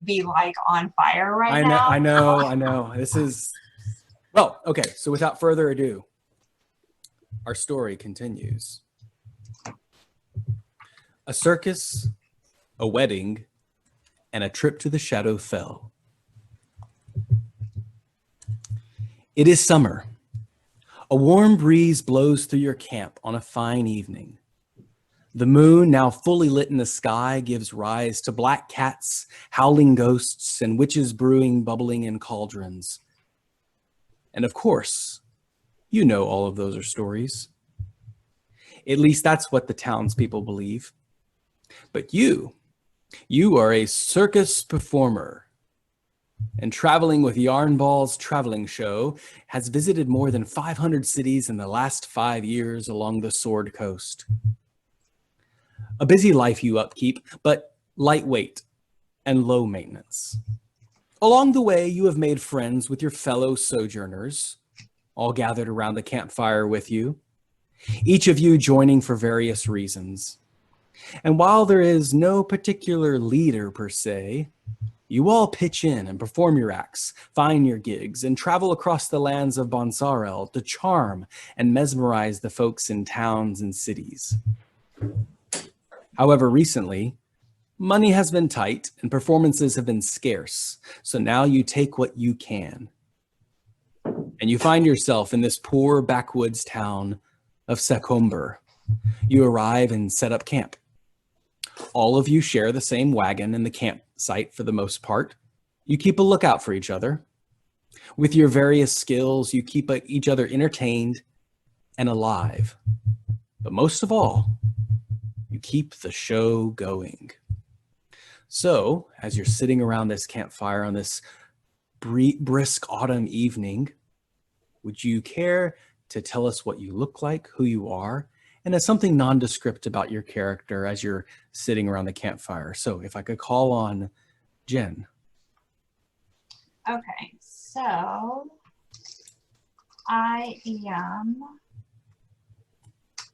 be like on fire right I know, now. I know. This is, well, okay. So without further ado, our story continues. A circus, a wedding, and a trip to the Shadow Fell. It is summer. A warm breeze blows through your camp on a fine evening. The moon, now fully lit in the sky, gives rise to black cats, howling ghosts, and witches brewing, bubbling in cauldrons. And of course, you know all of those are stories. At least that's what the townspeople believe. But you are a circus performer. And Traveling with Yarnball's traveling show has visited more than 500 cities in the last 5 years along the Sword Coast. A busy life you upkeep, but lightweight and low maintenance. Along the way, you have made friends with your fellow sojourners, all gathered around the campfire with you, each of you joining for various reasons. And while there is no particular leader per se, you all pitch in and perform your acts, find your gigs, and travel across the lands of Bonsarel to charm and mesmerize the folks in towns and cities. However, recently, money has been tight and performances have been scarce, so now you take what you can. And you find yourself in this poor backwoods town of Secomber. You arrive and set up camp. All of you share the same wagon and the campsite for the most part. You keep a lookout for each other. With your various skills, you keep each other entertained and alive. But most of all, you keep the show going. So, as you're sitting around this campfire on this brisk autumn evening, would you care to tell us what you look like, who you are, and as something nondescript about your character as you're sitting around the campfire? So if I could call on Jen. Okay, so I am,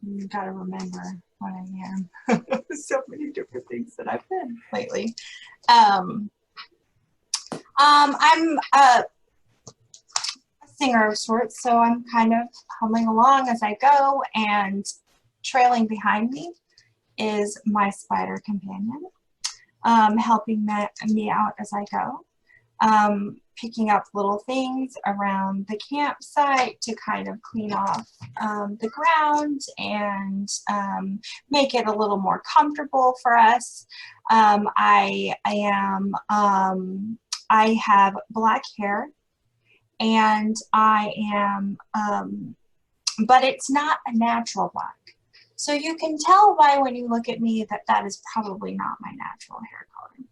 you gotta remember what I am. So many different things that I've been lately. I'm a singer of sorts, so I'm kind of humming along as I go, and trailing behind me is my spider companion, helping me out as I go, picking up little things around the campsite to kind of clean off the ground and make it a little more comfortable for us. I have black hair, and I am, but it's not a natural black. So you can tell by when you look at me that that is probably not my natural hair color.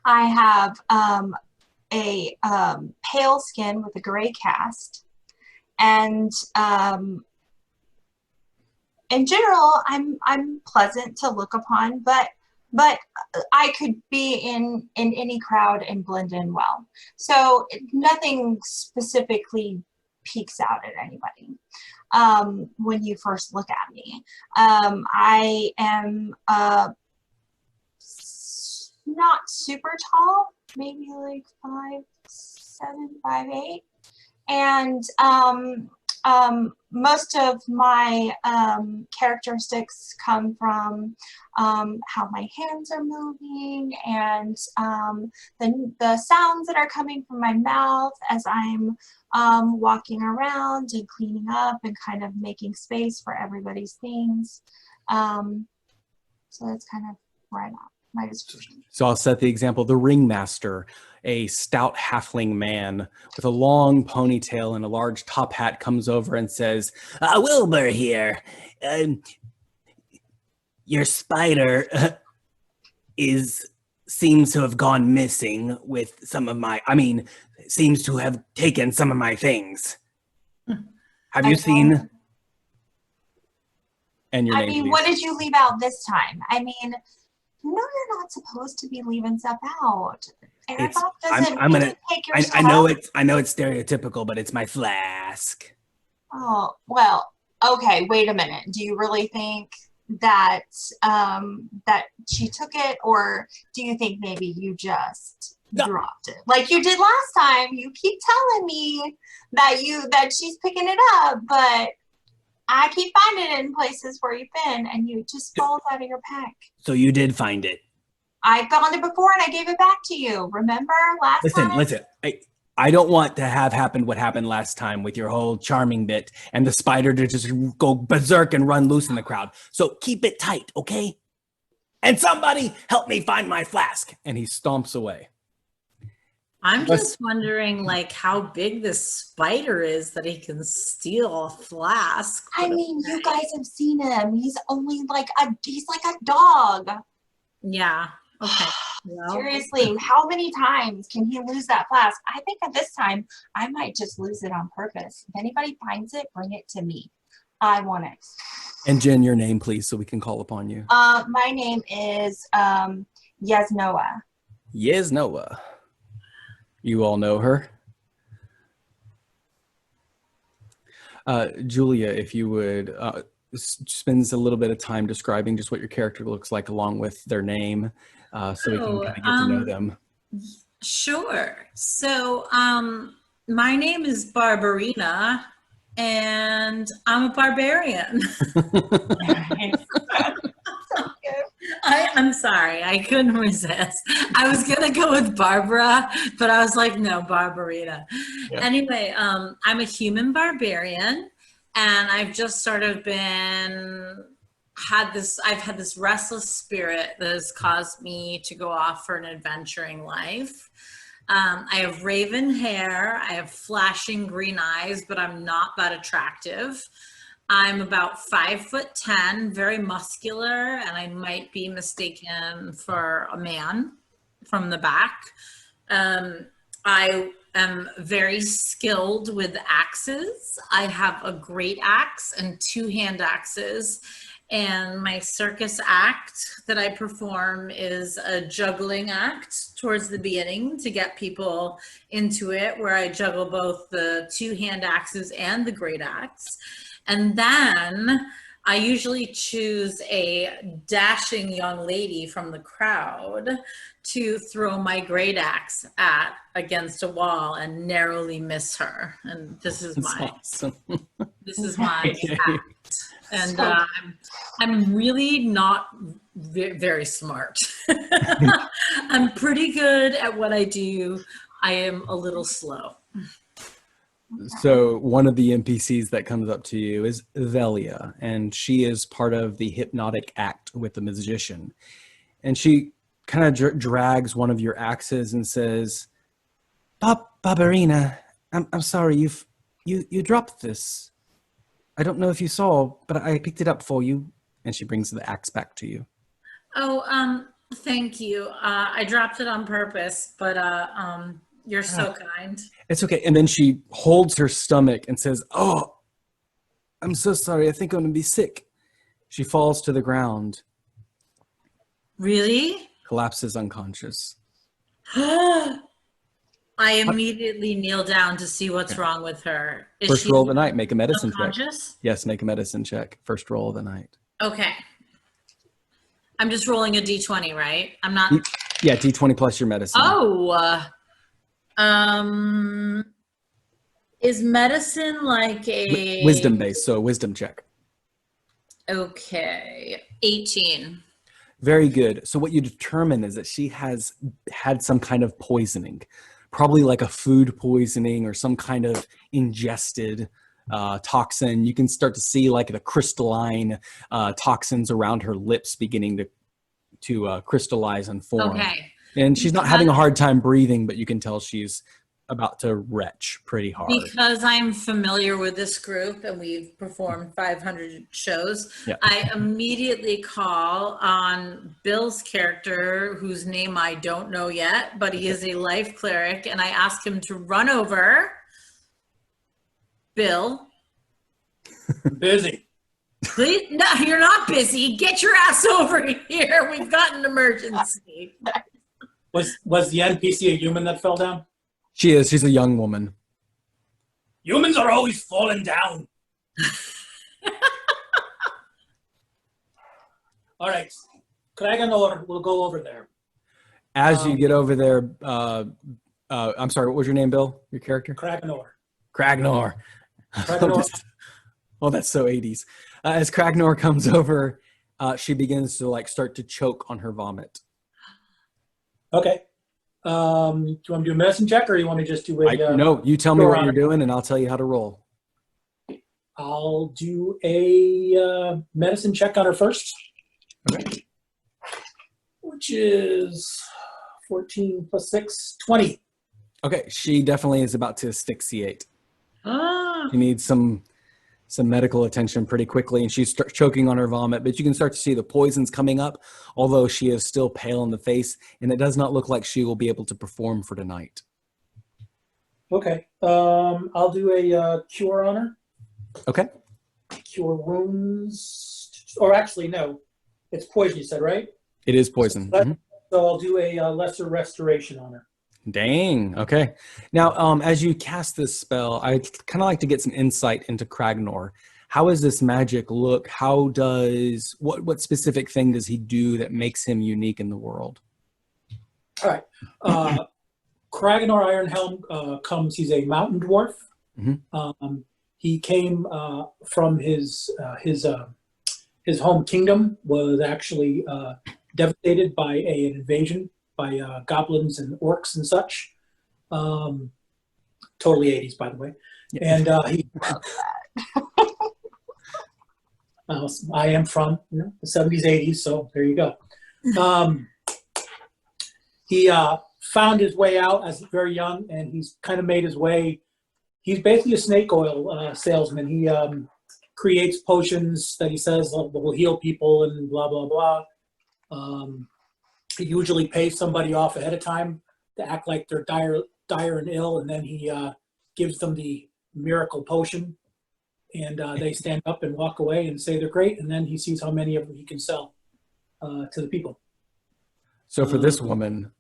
I have a pale skin with a gray cast, and in general, I'm pleasant to look upon, but I could be in any crowd and blend in well. So nothing specifically peeks out at anybody when you first look at me. I am not super tall, maybe like 5'7", 5'8", and most of my characteristics come from how my hands are moving, and the sounds that are coming from my mouth as I'm walking around and cleaning up and kind of making space for everybody's things. So that's kind of where I'm at. My description. So I'll set the example. The ringmaster, a stout halfling man with a long ponytail and a large top hat, comes over and says, Wilbur here. Your spider seems to have gone missing with some of my, seems to have taken some of my things. Have you seen? And your name, please. What did you leave out this time? No, you're not supposed to be leaving stuff out. Take your stuff I know out. it's stereotypical, but it's my flask. Oh, well, okay, wait a minute. Do you really think that that she took it, or do you think maybe you just dropped it like you did last time? You keep telling me that she's picking it up, but I keep finding it in places where you've been, and you just falls out of your pack. So you did find it. I found it before, and I gave it back to you. Remember last time? Listen. I don't want to have happened what happened last time with your whole charming bit and the spider to just go berserk and run loose in the crowd. So keep it tight, okay? And somebody help me find my flask. And he stomps away. I'm just wondering, like, how big this spider is that he can steal a flask. I mean, you guys have seen him. He's only like he's like a dog. Yeah. Okay. Well, Seriously, how many times can he lose that flask? I think at this time, I might just lose it on purpose. If anybody finds it, bring it to me. I want it. And Jen, your name, please, so we can call upon you. My name is Yasnoa. Yasnoa. You all know her. Julia, if you would spend a little bit of time describing just what your character looks like along with their name, so we can kind of get to know them. Sure. So my name is Barbarina, and I'm a barbarian. I'm sorry, I couldn't resist. I was gonna go with Barbara, but I was like, no, Barbarina. Yeah. Anyway, I'm a human barbarian, and I've just sort of I've had this restless spirit that has caused me to go off for an adventuring life. I have raven hair, I have flashing green eyes, but I'm not that attractive. I'm about 5'10", very muscular, and I might be mistaken for a man from the back. I am very skilled with axes. I have a great axe and 2 hand axes. And my circus act that I perform is a juggling act towards the beginning to get people into it, where I juggle both the 2 hand axes and the great axe. And then I usually choose a dashing young lady from the crowd to throw my great axe at against a wall and narrowly miss her. And this is awesome. This is my act. And I'm really not very smart. I'm pretty good at what I do. I am a little slow. So one of the NPCs that comes up to you is Velia, and she is part of the hypnotic act with the magician. And she kind of drags one of your axes and says, Barbarina, I'm sorry, you dropped this. I don't know if you saw, but I picked it up for you. And she brings the axe back to you. Oh, thank you. I dropped it on purpose, but you're so kind. It's okay. And then she holds her stomach and says, oh, I'm so sorry. I think I'm going to be sick. She falls to the ground. Really? Collapses unconscious. I immediately kneel down to see what's wrong with her. First roll of the night. Make a medicine check. Unconscious? Yes, make a medicine check. First roll of the night. Okay. I'm just rolling a d20, right? I'm not... Yeah, d20 plus your medicine. Oh, is medicine like a wisdom based? So a wisdom check. Okay, 18. Very good. So what you determine is that she has had some kind of poisoning, probably like a food poisoning or some kind of ingested toxin. You can start to see like the crystalline toxins around her lips beginning to crystallize and form. Okay. And she's not having a hard time breathing, but you can tell she's about to retch pretty hard. Because I'm familiar with this group and we've performed 500 shows, yeah. I immediately call on Bill's character, whose name I don't know yet, but he is a life cleric, and I ask him to run over. Bill. Busy. Please, no, you're not busy. Get your ass over here. We've got an emergency. Was the NPC a human that fell down? She is. She's a young woman. Humans are always falling down. All right. Kraganor will go over there. As you get over there, I'm sorry, what was your name, Bill? Your character? Kraganor. Kragnor. Kraganor. Oh, that's so 80s. As Kragnor comes over, she begins to like start to choke on her vomit. Okay. Do you want to do a medicine check, or do you want me to just do a? No, you tell me what Honor. you're doing, and I'll tell you how to roll. I'll do a medicine check on her first. Okay. Which is 14 plus 6, 20. Okay, she definitely is about to asphyxiate. Ah. She needs some medical attention pretty quickly, and she's choking on her vomit, but you can start to see the poisons coming up, although she is still pale in the face, and it does not look like she will be able to perform for tonight. Okay. I'll do a cure on her. Okay. Cure wounds. Or actually, no. It's poison, you said, right? It is poison. Mhm. So I'll do a lesser restoration on her. Dang. Okay. Now, as you cast this spell, I'd kind of like to get some insight into Kragnor. How does this magic look? What specific thing does he do that makes him unique in the world? All right. Kraganor Ironhelm comes. He's a mountain dwarf. Mm-hmm. He came from his home kingdom was actually devastated by an invasion by goblins and orcs and such. Totally 80s, by the way. Yeah. And he, I am from the 70s, 80s, so there you go. He found his way out as very young, and he's kind of made his way. He's basically a snake oil salesman. He creates potions that he says will heal people and blah, blah, blah. He usually pays somebody off ahead of time to act like they're dire and ill, and then he gives them the miracle potion, and they stand up and walk away and say they're great, and then he sees how many of them he can sell to the people. So for this woman,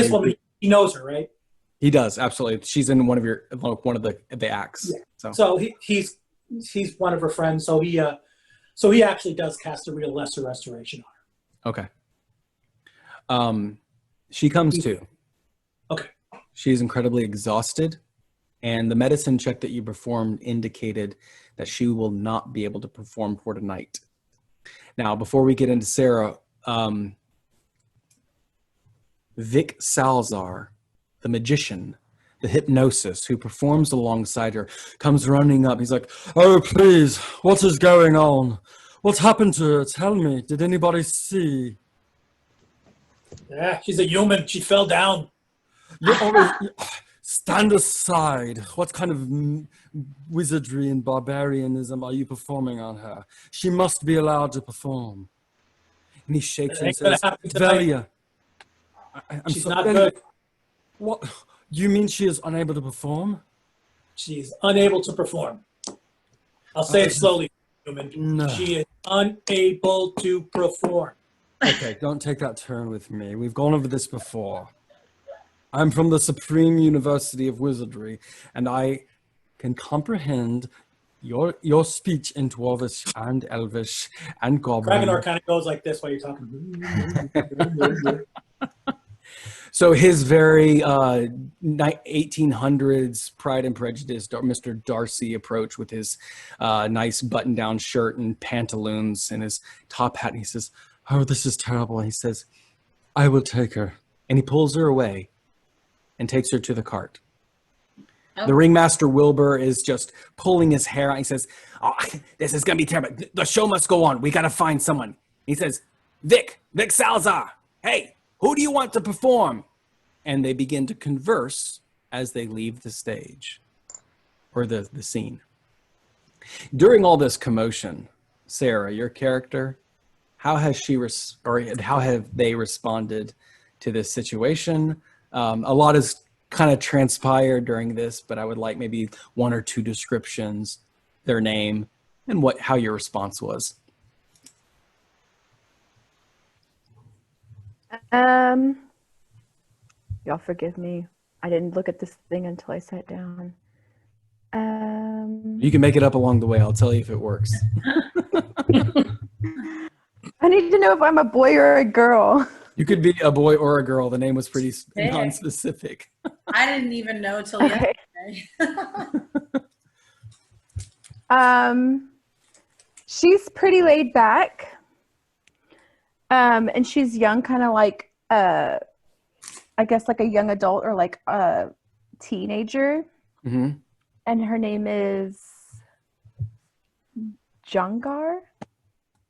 woman, he knows her, right? He does, absolutely. She's in one of the acts. Yeah. So So he's one of her friends. So he actually does cast a real lesser restoration on her. okay. She comes to. Okay. She's incredibly exhausted, and the medicine check that you performed indicated that she will not be able to perform for tonight. Now, before we get into Sarah, Vic Salazar, the magician, the hypnosis, who performs alongside her, comes running up. He's like, "Oh, please, what is going on? What happened to her? Tell me. Did anybody see?" Yeah, she's a human. She fell down. You always stand aside. What kind of wizardry and barbarianism are you performing on her? She must be allowed to perform. And he shakes and says, "Velia, She's not good. What? You mean she is unable to perform?" She's unable to perform. I'll say it slowly, human. No. She is unable to perform. Okay, don't take that turn with me. We've gone over this before. I'm from the Supreme University of Wizardry, and I can comprehend your speech in Dwarvish and Elvish and Goblin. Kraganor kind of goes like this while you're talking. So his very 1800s Pride and Prejudice, Mr. Darcy approach with his nice button-down shirt and pantaloons and his top hat, and he says, "Oh, this is terrible." And he says, "I will take her." And he pulls her away and takes her to the cart. Oh. The ringmaster Wilbur is just pulling his hair out. He says, "Oh, this is going to be terrible. The show must go on. We got to find someone." He says, Vic Salazar, hey, who do you want to perform?" And they begin to converse as they leave the stage or the scene. During all this commotion, Sarah, your character, how has she how have they responded to this situation? A lot has kind of transpired during this, but I would like maybe one or two descriptions, their name, and how your response was. Y'all forgive me. I didn't look at this thing until I sat down. You can make it up along the way. I'll tell you if it works. I need to know if I'm a boy or a girl. You could be a boy or a girl. The name was pretty Hey. non-specific. I didn't even know till Okay. yesterday. She's pretty laid back. And she's young, kind of like I guess like a young adult or like a teenager. Mm-hmm. And her name is Jungar.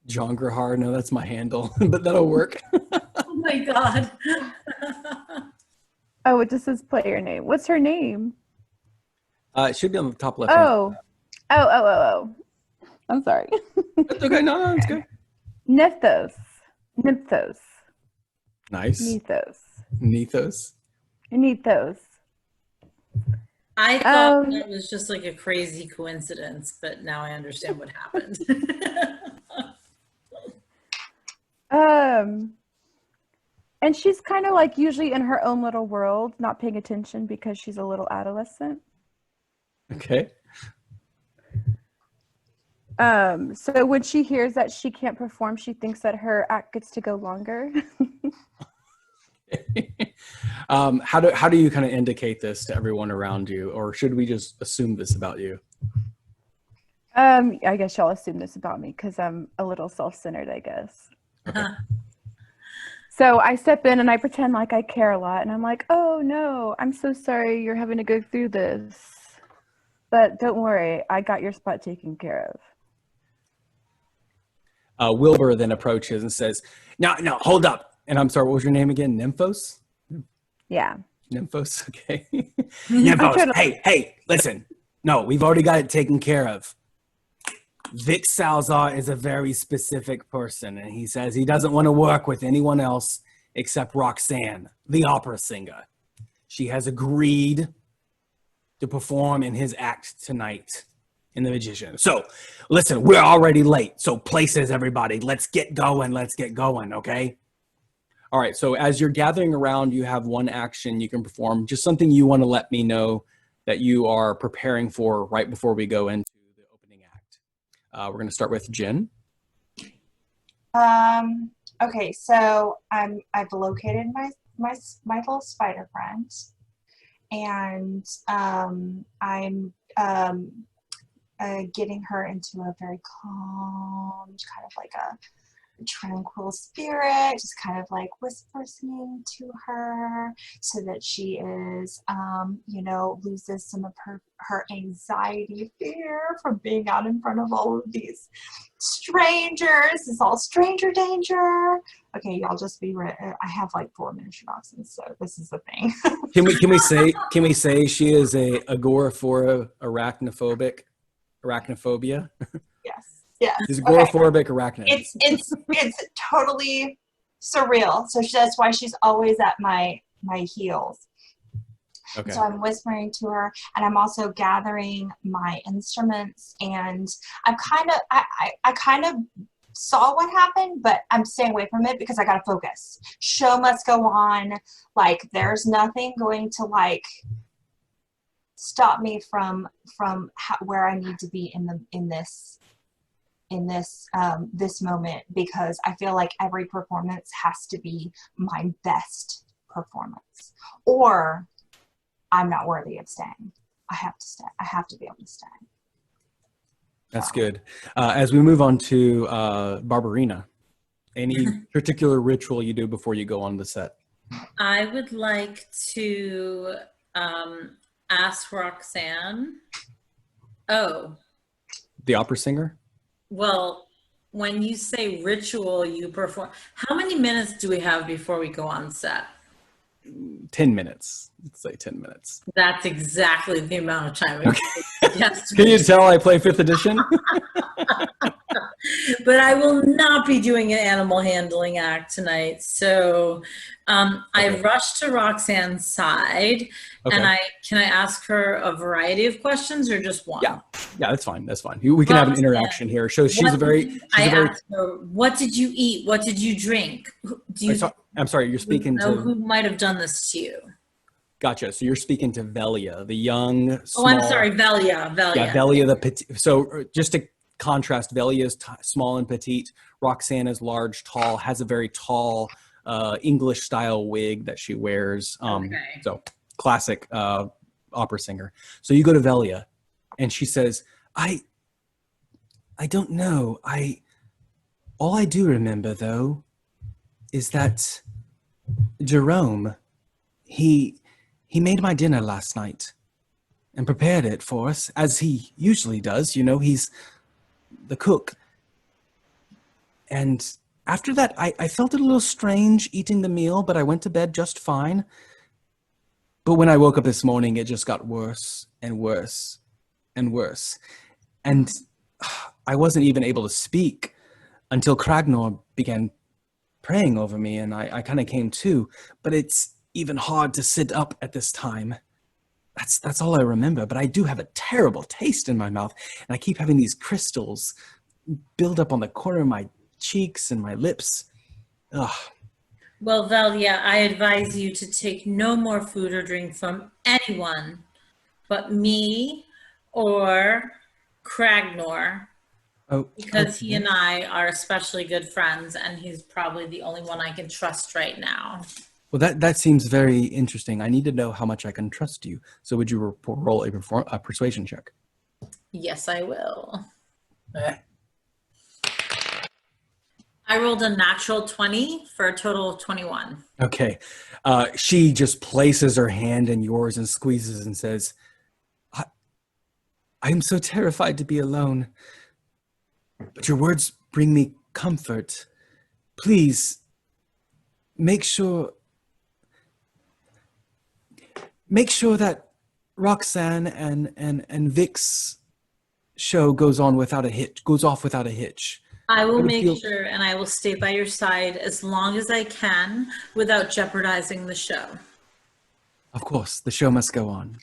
Jongrahar. No, that's my handle, but that'll work. Oh my God. Oh, it just says player name. What's her name? It should be on the top left. Oh. I'm sorry. That's okay. No, it's good. Nymphos. Nice. Nethos. Nethos. I thought that was just like a crazy coincidence, but now I understand what happened. And she's kind of like usually in her own little world, not paying attention because she's a little adolescent. Okay. So when she hears that she can't perform, she thinks that her act gets to go longer. How do you kind of indicate this to everyone around you, or should we just assume this about you? I guess y'all assume this about me because I'm a little self-centered, I guess. Okay. So I step in and I pretend like I care a lot, and I'm like, "Oh no, I'm so sorry you're having to go through this, but don't worry, I got your spot taken care of." Wilbur then approaches and says, "No, hold up." And I'm sorry, what was your name again? Nymphos? Yeah. Nymphos, okay. Nymphos, hey, listen. No, we've already got it taken care of. Vic Salazar is a very specific person, and he says he doesn't want to work with anyone else except Roxanne, the opera singer. She has agreed to perform in his act tonight in The Magician. So, listen, we're already late. So, places, everybody. Let's get going, okay? All right, so as you're gathering around, you have one action you can perform, just something you want to let me know that you are preparing for right before we go into the opening act. We're going to start with Jen. Okay, so I've located my little spider friend, and I'm getting her into a very calm, kind of like a tranquil spirit, just kind of like whispering to her so that she is, loses some of her anxiety, fear from being out in front of all of these strangers. It's all stranger danger. Okay, y'all just be ready. I have like 4 miniature boxes, so this is the thing. Can we say she is a agoraphobia arachnophobia? Yes. Yeah. She's agoraphobic arachnid. It's totally surreal. So that's why she's always at my heels. Okay. So I'm whispering to her, and I'm also gathering my instruments, and I kind of saw what happened, but I'm staying away from it because I gotta focus. Show must go on. Like there's nothing going to like stop me from where I need to be in this moment, because I feel like every performance has to be my best performance, or I'm not worthy of staying. I have to stay. I have to be able to stay. That's good. As we move on to Barbarina, any particular ritual you do before you go on the set? I would like to ask Roxanne. Oh. The opera singer? Well, when you say ritual you perform, how many minutes do we have before we go on set? 10 minutes. Let's say 10 minutes. That's exactly the amount of time it takes. Can you tell I play 5th edition? But I will not be doing an animal handling act tonight. So I rushed to Roxanne's side, and can I ask her a variety of questions or just one? Yeah, that's fine. That's fine. We can have an interaction here. So asked her, what did you eat? What did you drink? I'm sorry, you're speaking to... Who might have done this to you? Gotcha. So you're speaking to Velia, the young, small... Oh, I'm sorry, Velia. Yeah, Velia the petit. So just to contrast, Velia is small and petite. Roxanne is large, tall, has a very tall English style wig that she wears. Okay. So classic opera singer. So you go to Velia, and she says, I don't know. All I do remember, though, is that Jerome, he made my dinner last night and prepared it for us, as he usually does. You know, he's the cook. And after that, I felt it a little strange eating the meal, but I went to bed just fine. But when I woke up this morning, it just got worse and worse and worse. And I wasn't even able to speak until Kragnor began praying over me, and I kind of came to. But it's even hard to sit up at this time. That's all I remember. But I do have a terrible taste in my mouth, and I keep having these crystals build up on the corner of my cheeks and my lips. Ugh. Well, Velia, I advise you to take no more food or drink from anyone but me or Kragnor, because he and I are especially good friends, and he's probably the only one I can trust right now. Well, that seems very interesting. I need to know how much I can trust you. So would you roll a persuasion check? Yes, I will. I rolled a natural 20 for a total of 21. Okay. She just places her hand in yours and squeezes and says, I am so terrified to be alone, but your words bring me comfort. Please, make sure that Roxanne and Vic's show goes off without a hitch. I will make sure, and I will stay by your side as long as I can without jeopardizing the show. Of course, the show must go on.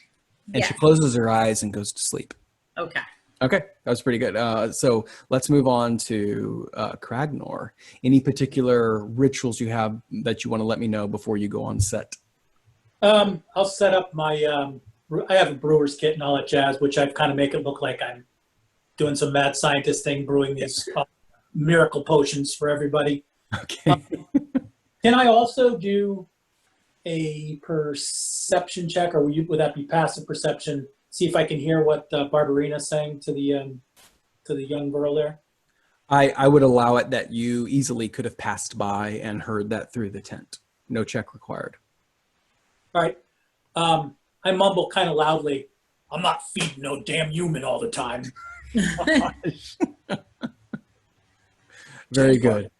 And Yeah. she closes her eyes and goes to sleep. Okay. Okay, that was pretty good. So let's move on to Kragnor. Any particular rituals you have that you want to let me know before you go on set? I'll set up my, I have a brewer's kit and all that jazz, which I kind of make it look like I'm doing some mad scientist thing, brewing these miracle potions for everybody. Okay. Can I also do a perception check, or would that be passive perception? See if I can hear what Barbarina's saying to the young girl there. I would allow it that you easily could have passed by and heard that through the tent. No check required. All right. I mumble kind of loudly, I'm not feeding no damn human all the time. Very good.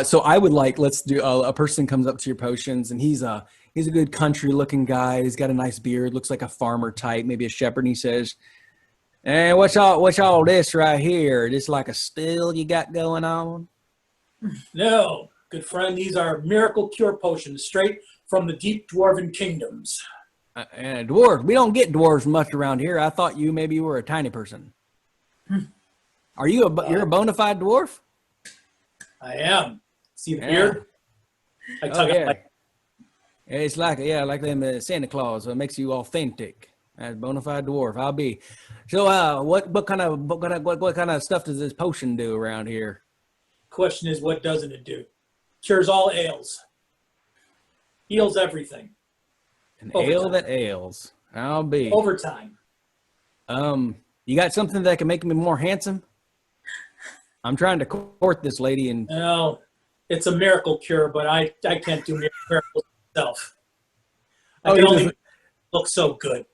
So I would let's do a person comes up to your potions, and he's a good country looking guy. He's got a nice beard, looks like a farmer type, maybe a shepherd. And he says, "Hey, what's all this right here? This like a still you got going on?" No, good friend, these are miracle cure potions straight from the deep dwarven kingdoms. And dwarves, we don't get dwarves much around here. I thought maybe you were a tiny person. Are you you're a bona fide dwarf? I am. See the beard? I tug it like, It's like them Santa Claus. So it makes you authentic. As bona fide dwarf, I'll be. So, what kind of stuff does this potion do around here? question is, what doesn't it do? Cures all ails. Heals everything. An Overtime. ale that ails. I'll be. Overtime. You got something that can make me more handsome? I'm trying to court this lady, and No, it's a miracle cure, but I can't do miracles myself. I can only look so good.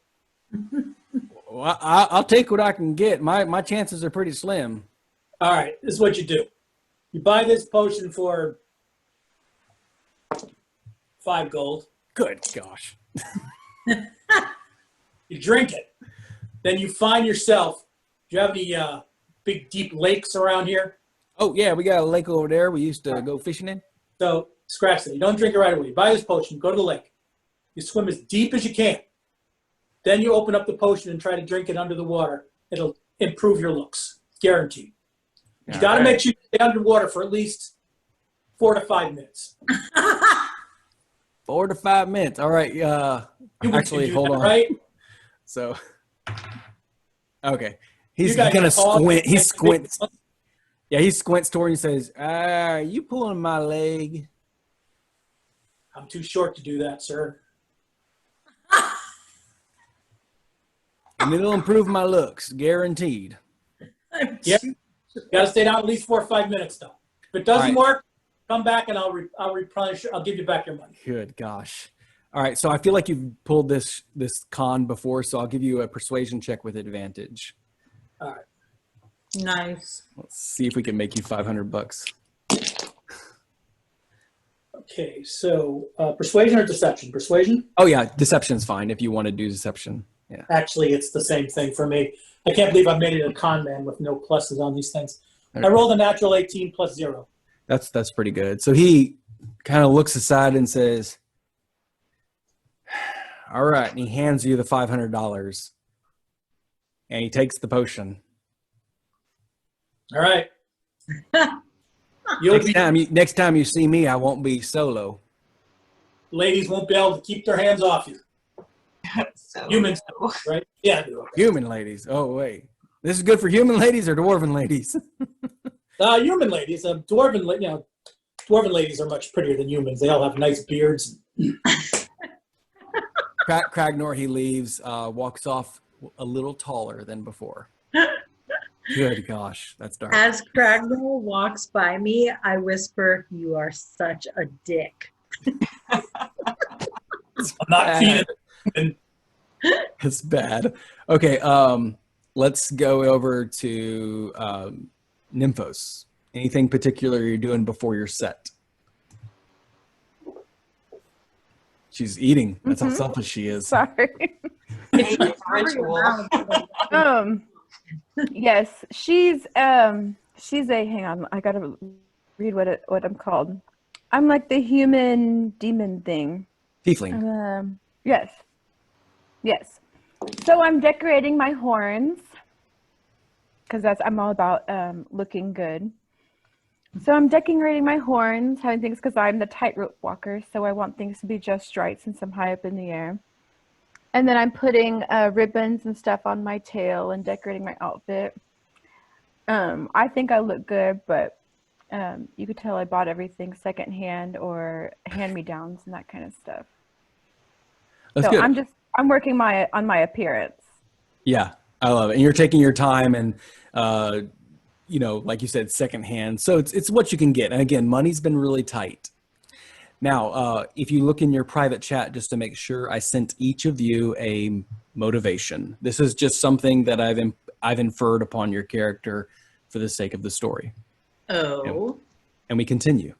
well, I'll take what I can get. My chances are pretty slim. All right, this is what you do. You buy this potion for 5 gold. Good gosh. You drink it. Then you find yourself, do you have any big, deep lakes around here? Oh, yeah, we got a lake over there we used to go fishing in. So scratch that. You don't drink it right away. You buy this potion, go to the lake. You swim as deep as you can. Then you open up the potion and try to drink it under the water. It'll improve your looks. Guaranteed. You got to make sure you stay underwater for at least 4 to 5 minutes. 4 to 5 minutes. All right. You Actually, do hold that, on. right? So, okay. He's You guys gonna talk- squint. He squints. Yeah, he squints toward you and says, you pulling my leg? I'm too short to do that, sir. And it'll improve my looks, guaranteed. Yeah. Got to stay down at least 4 or 5 minutes, though. If it doesn't All right. work, come back and I'll replenish. I'll give you back your money. Good gosh. All right, so I feel like you've pulled this con before, so I'll give you a persuasion check with advantage. All right. Nice. Let's see if we can make you $500. Okay, so persuasion or deception? Persuasion? Oh yeah, deception's fine if you want to do deception. Yeah. Actually, it's the same thing for me. I can't believe I made it a con man with no pluses on these things. Okay. I rolled a natural 18 plus 0. That's pretty good. So he kind of looks aside and says, all right, and he hands you the $500. And he takes the potion. All right. You'll be, Next time you see me, I won't be solo. ladies won't be able to keep their hands off you. So, Humans, right? Yeah. Okay. Human ladies. Oh wait, this is good for human ladies or dwarven ladies? Human ladies, dwarven ladies are much prettier than humans. They all have nice beards. Kragnor, he leaves, walks off a little taller than before. Good gosh, that's dark. As Cragnell walks by me, I whisper, "You are such a dick." I'm not feeding. It's bad. Okay, let's go over to Nymphos. Anything particular you're doing before your set? She's eating. That's how selfish she is. Sorry. it's a ritual. Yes, she's a, hang on, I gotta read what I'm called. I'm like the human demon thing. Tiefling. Yes. So I'm decorating my horns because I'm all about looking good. So I'm decorating my horns, having things, because I'm the tightrope walker, so I want things to be just right since I'm high up in the air. And then I'm putting ribbons and stuff on my tail and decorating my outfit. I think I look good, but you could tell I bought everything secondhand or hand-me-downs and that kind of stuff. That's so good. I'm working on my appearance. Yeah, I love it. And you're taking your time and, like you said, secondhand. So it's what you can get. And again, money's been really tight. Now, if you look in your private chat, just to make sure, I sent each of you a motivation. This is just something that I've inferred upon your character for the sake of the story. Oh. And we continue.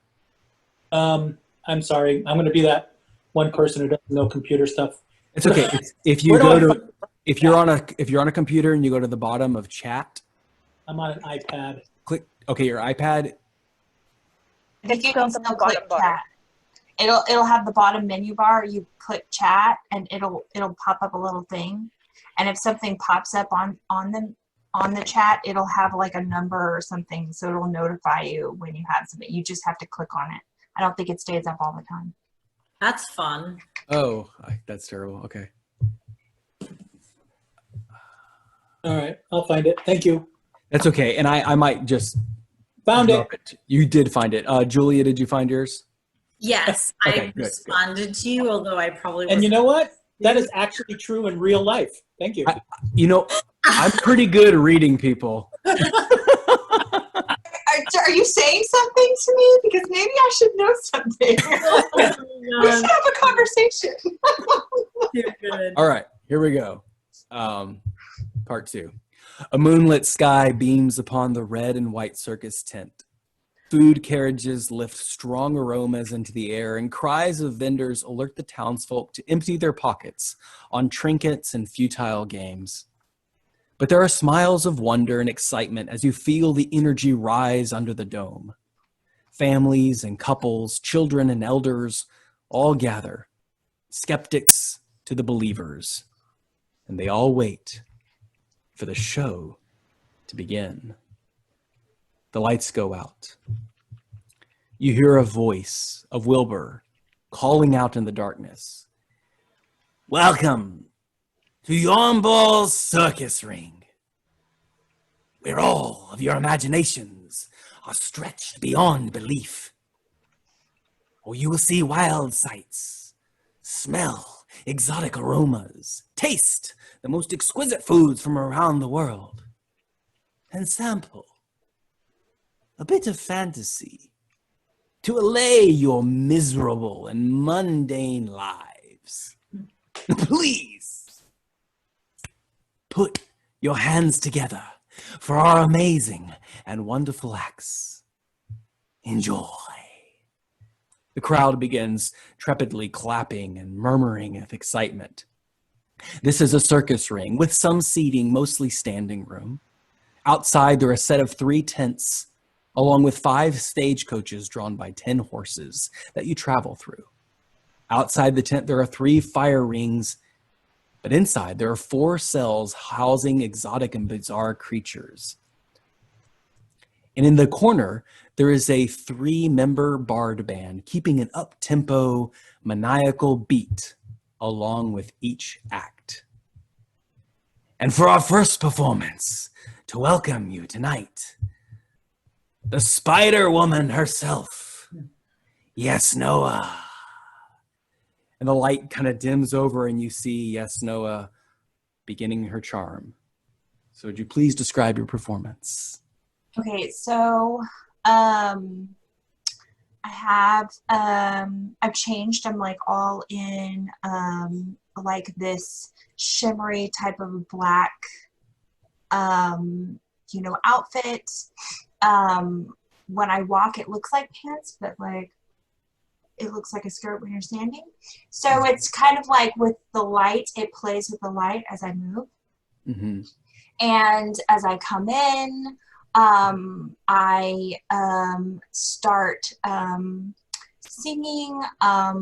I'm sorry. I'm going to be that one person who doesn't know computer stuff. It's okay. If you're on a computer and you go to the bottom of chat, I'm on an iPad. click. Okay, your iPad. I think you Go can to the still bottom click bar. chat. It'll have the bottom menu bar. You click chat and it'll pop up a little thing. And if something pops up on the chat, it'll have like a number or something, so it'll notify you when you have something. You just have to click on it. I don't think it stays up all the time. That's fun. Oh, that's terrible. Okay. All right. I'll find it. Thank you. That's okay. And I might just Found it. drop it. You did find it. Julia, did you find yours? Yes, Okay, I good. responded to you, although I probably And you wasn't. know what? That is actually true in real life. Thank you. I'm pretty good at reading people. Are you saying something to me? Because maybe I should know something. We should have a conversation. You're good. All right, here we go. Part 2. A moonlit sky beams upon the red and white circus tent. Food carriages lift strong aromas into the air, and cries of vendors alert the townsfolk to empty their pockets on trinkets and futile games. But there are smiles of wonder and excitement as you feel the energy rise under the dome. Families and couples, children and elders all gather, skeptics to the believers, and they all wait for the show to begin. The lights go out. You hear a voice of Wilbur calling out in the darkness. Welcome to Yarnball's circus ring. where all of your imaginations are stretched beyond belief. Or you will see wild sights, smell exotic aromas, taste the most exquisite foods from around the world, and sample a bit of fantasy to allay your miserable and mundane lives. Please, put your hands together for our amazing and wonderful acts. Enjoy. The crowd begins trepidly clapping and murmuring with excitement. This is a circus ring with some seating, mostly standing room. Outside, there are a set of 3 tents, along with 5 stagecoaches drawn by 10 horses that you travel through. Outside the tent, there are 3 fire rings, but inside there are 4 cells housing exotic and bizarre creatures. And in the corner, there is a 3-member bard band keeping an up-tempo, maniacal beat along with each act. And for our first performance, to welcome you tonight, the Spider Woman herself, Yes Noah. And the light kind of dims over and you see Yes Noah beginning her charm. So would you please describe your performance? Okay, so I've changed. I'm like all in like this shimmery type of black outfit. When I walk, it looks like pants, but like it looks like a skirt when you're standing. So it's kind of like with the light, it plays with the light as I move. Mm-hmm. And as I come in, I start singing a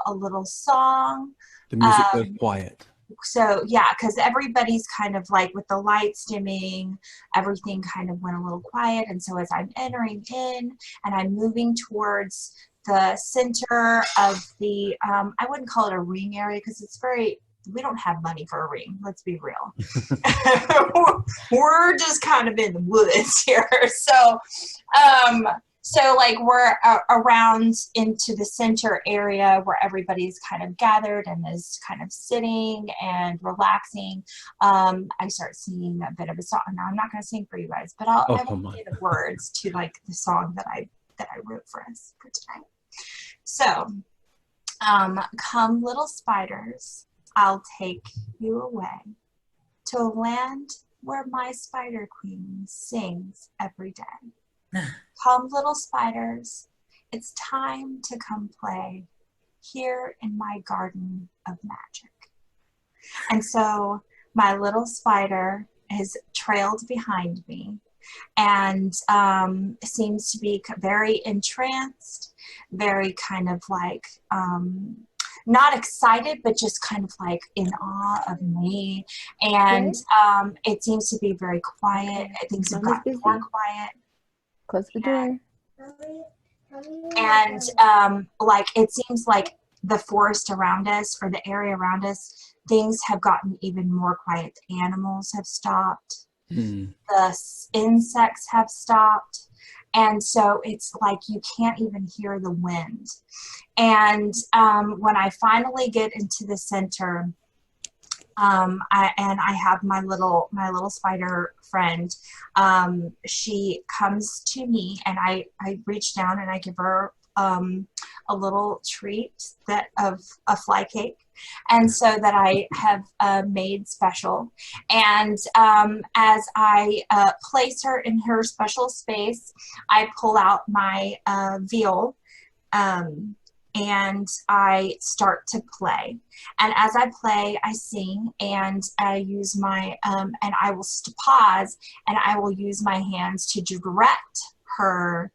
little song. The music goes quiet. So yeah, because everybody's kind of like with the lights dimming, everything kind of went a little quiet. And so as I'm entering in and I'm moving towards the center of the, I wouldn't call it a ring area because it's we don't have money for a ring. Let's be real. We're just kind of in the woods here. So like we're around into the center area where everybody's kind of gathered and is kind of sitting and relaxing. I start singing a bit of a song. Now I'm not going to sing for you guys, but I will say the words to like the song that I wrote for us for tonight. So, come little spiders, I'll take you away to a land where my spider queen sings every day. Come little spiders, it's time to come play here in my garden of magic. And so my little spider is trailed behind me and seems to be very entranced, very kind of like not excited, but just kind of like in awe of me. And it seems to be very quiet. Things have gotten more quiet. Close the door. And like it seems like the forest around us or the area around us, things have gotten even more quiet. The animals have stopped. The insects have stopped. And so it's like you can't even hear the wind. And when I finally get into the center, I have my little spider friend. She comes to me, and I reach down and I give her a little treat of a fly cake, and so that I have made special. And as I place her in her special space, I pull out my viol. And I start to play. And as I play, I sing, and I use my, and I will pause, and I will use my hands to direct her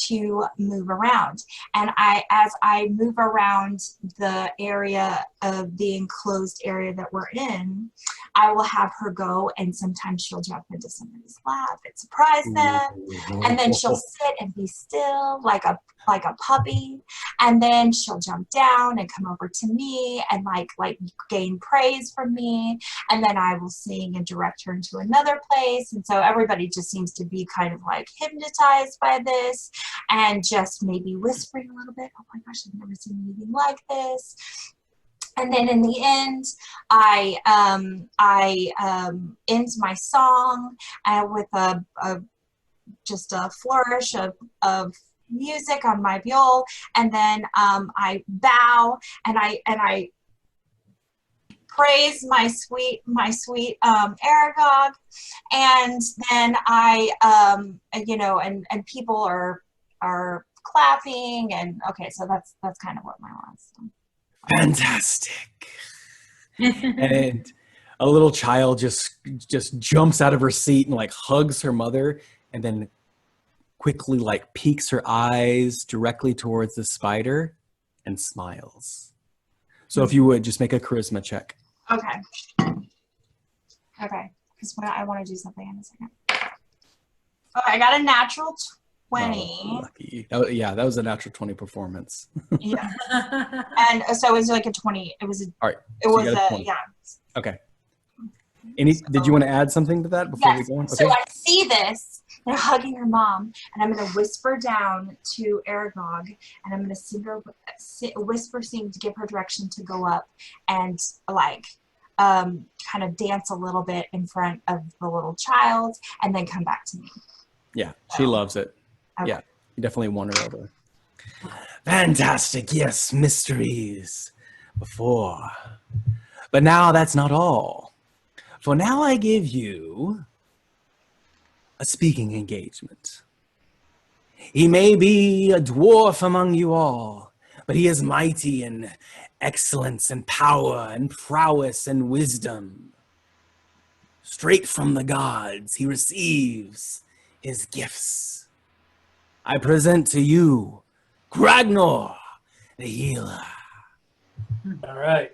to move around. And as I move around the area of the enclosed area that we're in, I will have her go, and sometimes she'll jump into somebody's lap and surprise them, and then she'll sit and be still like a puppy, and then she'll jump down and come over to me and like gain praise from me, and then I will sing and direct her into another place. And so everybody just seems to be kind of like hypnotized by this, and just maybe whispering a little bit, oh my gosh, I've never seen anything like this. And then in the end, I end my song with just a flourish of music on my viol, and then I bow and I praise my sweet Aragog, and then I and people are clapping, and okay, so that's kind of what my was. Fantastic. And a little child just jumps out of her seat and like hugs her mother, and then quickly like peeks her eyes directly towards the spider and smiles. So if you would just make a charisma check. Okay, because I want to do something in a second. Oh, I got a natural 20. Oh, lucky. That was a natural 20 performance. Yeah. And so it was like a 20. It was a, All right. it so was a, yeah. Okay. Did you want to add something to that before we Yes. go on? Okay. So I see this, they're hugging her mom, and I'm going to whisper down to Aragog, and I'm going to sing to give her direction to go up and like kind of dance a little bit in front of the little child, and then come back to me. Yeah, she loves it. Okay. Yeah, you definitely won her over. Fantastic. Yes, mysteries before. But now that's not all. For now I give you a speaking engagement. He may be a dwarf among you all, but he is mighty in excellence and power and prowess and wisdom. Straight from the gods, he receives his gifts. I present to you Gragnor, the healer. All right.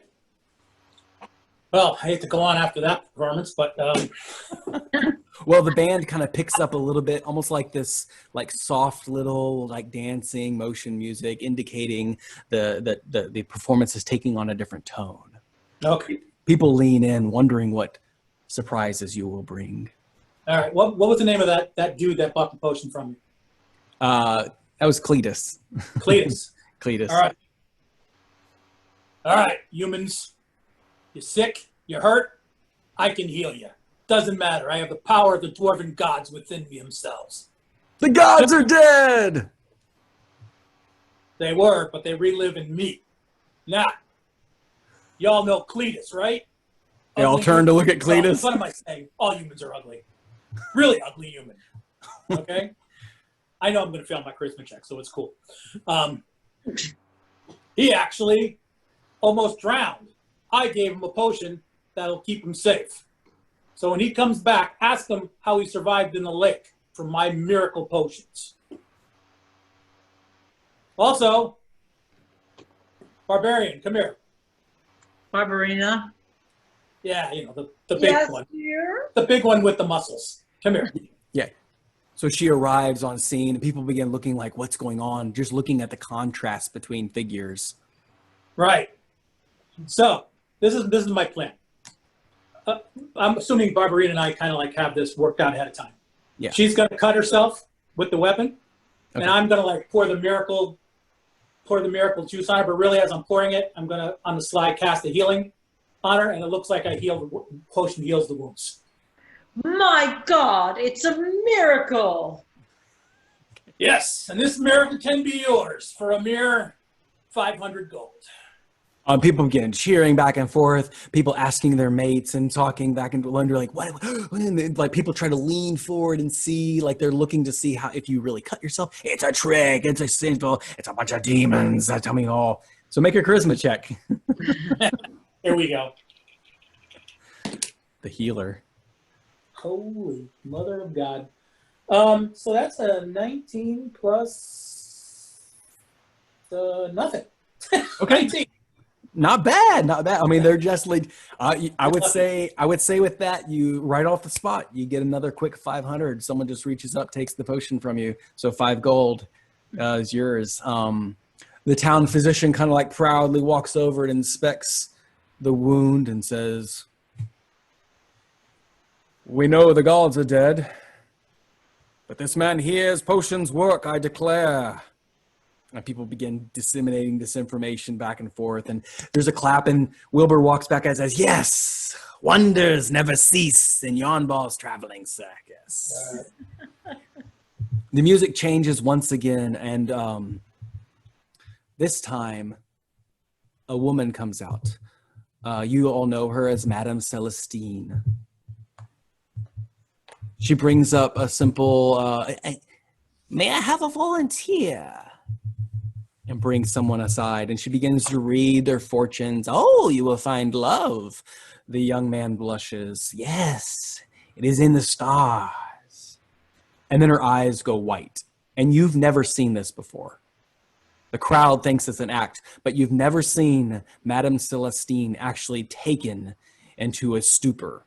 Well, I hate to go on after that performance, but Well, the band kind of picks up a little bit, almost like this, like soft little, like dancing motion music, indicating the performance is taking on a different tone. okay. People lean in, wondering what surprises you will bring. All right. What was the name of that dude that bought the potion from you? That was Cletus. Cletus. Cletus. All right. All right, humans. You're sick. You're hurt. I can heal you. Doesn't matter. I have the power of the dwarven gods within me themselves. The gods are dead! They were, but they relive in me. Now, y'all know Cletus, right? They all turn to look at Cletus. What am I saying? All humans are ugly. Really ugly human. Okay? I know I'm going to fail my charisma check, so it's cool. He actually almost drowned. I gave him a potion that'll keep him safe. So when he comes back, ask him how he survived in the lake from my miracle potions. Also, Barbarian, come here. Barbarina. Yeah, you know, the big Yes, one. dear. The big one with the muscles. Come here. Yeah. So she arrives on scene, and people begin looking like, what's going on? Just looking at the contrast between figures. Right. So this is my plan. I'm assuming Barbarina and I kind of like have this worked out ahead of time. Yeah. She's going to cut herself with the weapon, Okay. and I'm going to like pour the miracle juice on her. But really, as I'm pouring it, I'm going to on the slide cast a healing on her, and it looks like potion heals the wounds. My God, it's a miracle. Yes, and this miracle can be yours for a mere 500 gold. People begin cheering back and forth. People asking their mates and talking back and wonder, like, what? And like people try to lean forward and see, like they're looking to see how if you really cut yourself. It's a trick. It's a simple. It's a bunch of demons. Tell me all. So make a charisma check. Here we go. The healer. Holy mother of God. So that's a 19 plus nothing. Okay. 19. Not bad, not bad. I mean, they're just like I would say with that, you right off the spot, you get another quick 500. Someone just reaches up, takes the potion from you, so 5 gold is yours. The town physician kind of like proudly walks over and inspects the wound and says, "We know the gods are dead, but this man here's potions work, I declare." And people begin disseminating this information back and forth. And there's a clap, and Wilbur walks back and says, "Yes, wonders never cease in Yarnball's traveling circus." The music changes once again, and this time a woman comes out. You all know her as Madame Celestine. She brings up a simple, "May I have a volunteer?" and brings someone aside, and she begins to read their fortunes. "Oh, you will find love." The young man blushes. "Yes, it is in the stars." And then her eyes go white. And you've never seen this before. The crowd thinks it's an act, but you've never seen Madame Celestine actually taken into a stupor.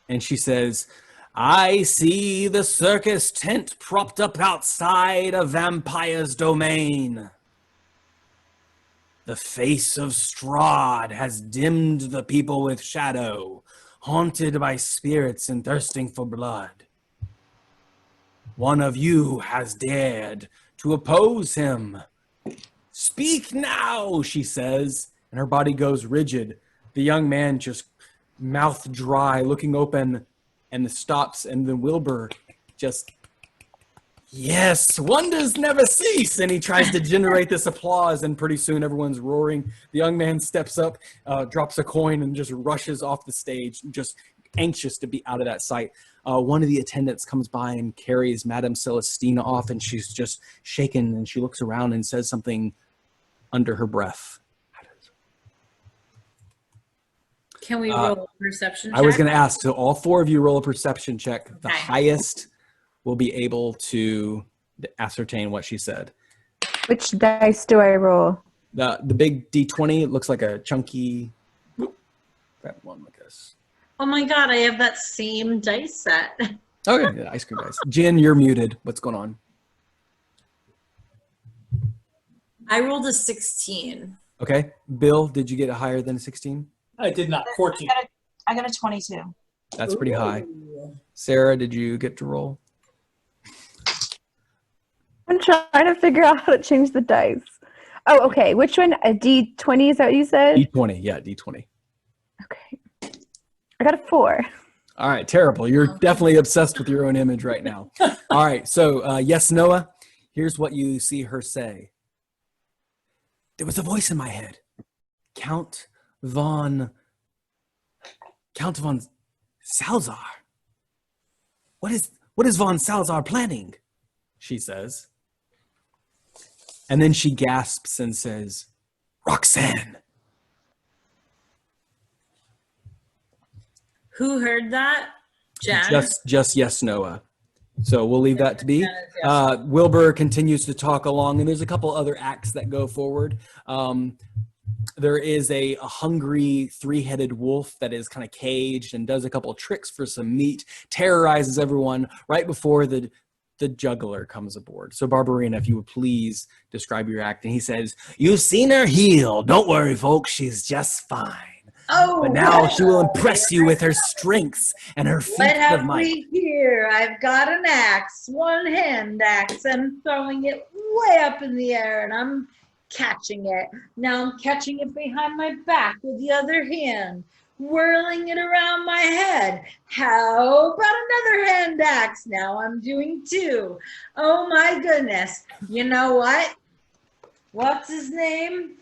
And she says, "I see the circus tent propped up outside a vampire's domain. The face of Strahd has dimmed the people with shadow, haunted by spirits and thirsting for blood. One of you has dared to oppose him. Speak now," she says, and her body goes rigid. The young man just mouth dry, looking open, and stops, and then Wilbur just, "Yes, wonders never cease," and he tries to generate this applause, and pretty soon everyone's roaring. The young man steps up, drops a coin, and just rushes off the stage, just anxious to be out of that sight. One of the attendants comes by and carries Madame Celestina off, and she's just shaken, and she looks around and says something under her breath. Can we roll a perception check? I was going to ask, so all 4 of you roll a perception check. The Okay. highest will be able to ascertain what she said. Which dice do I roll? The big D20, it looks like a chunky, that one like this. Oh my God, I have that same dice set. Okay, yeah, ice cream dice. Jen, you're muted. What's going on? I rolled a 16. Okay. Bill, did you get a higher than a 16? I did not. 14. I got a 22. That's pretty high. Sarah, did you get to roll? I'm trying to figure out how to change the dice. Oh, okay. Which one? A D20, is that what you said? D20, yeah, D20. Okay. I got a 4. All right, terrible. You're definitely obsessed with your own image right now. All right, so yes, Noah, here's what you see her say. "There was a voice in my head. Count von Salzar. What is von Salzar planning?" she says. And then she gasps and says, "Roxanne." Who heard that? Jen? Just yes, Noah. So we'll leave that to be. Wilbur continues to talk along, and there's a couple other acts that go forward. There is a hungry 3-headed wolf that is kind of caged and does a couple of tricks for some meat, terrorizes everyone right before the juggler comes aboard. So Barbarina, if you would please describe your act. And he says, "You've seen her heal. Don't worry, folks. She's just fine. Oh, But now she will impress you with her strengths and her feats what of have might." we here? I've got an axe, one-hand axe. I'm throwing it way up in the air, and I'm catching it. Now I'm catching it behind my back with the other hand, whirling it around my head. How about another hand axe? Now I'm doing 2. Oh my goodness. You know what? What's his name?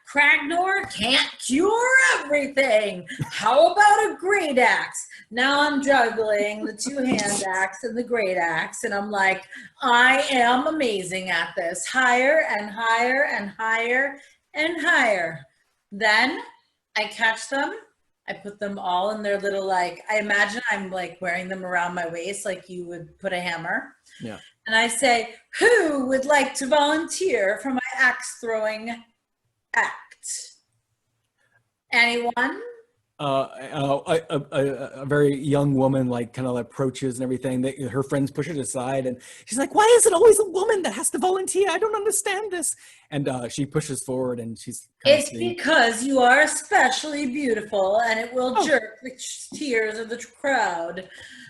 Cragnor can't cure everything. How about a great axe? Now I'm juggling the 2-hand axe and the great axe, and I'm like, I am amazing at this. Higher and higher and higher and higher. Then I catch them. I put them all in their little, like, I imagine I'm like wearing them around my waist like you would put a hammer. Yeah. And I say, who would like to volunteer for my axe throwing act? Anyone? A very young woman like kind of approaches and everything. Her friends push it aside, and she's like, "Why is it always a woman that has to volunteer? I don't understand this." And she pushes forward, and she's kind It's because you are especially beautiful, and it will jerk the tears of the crowd.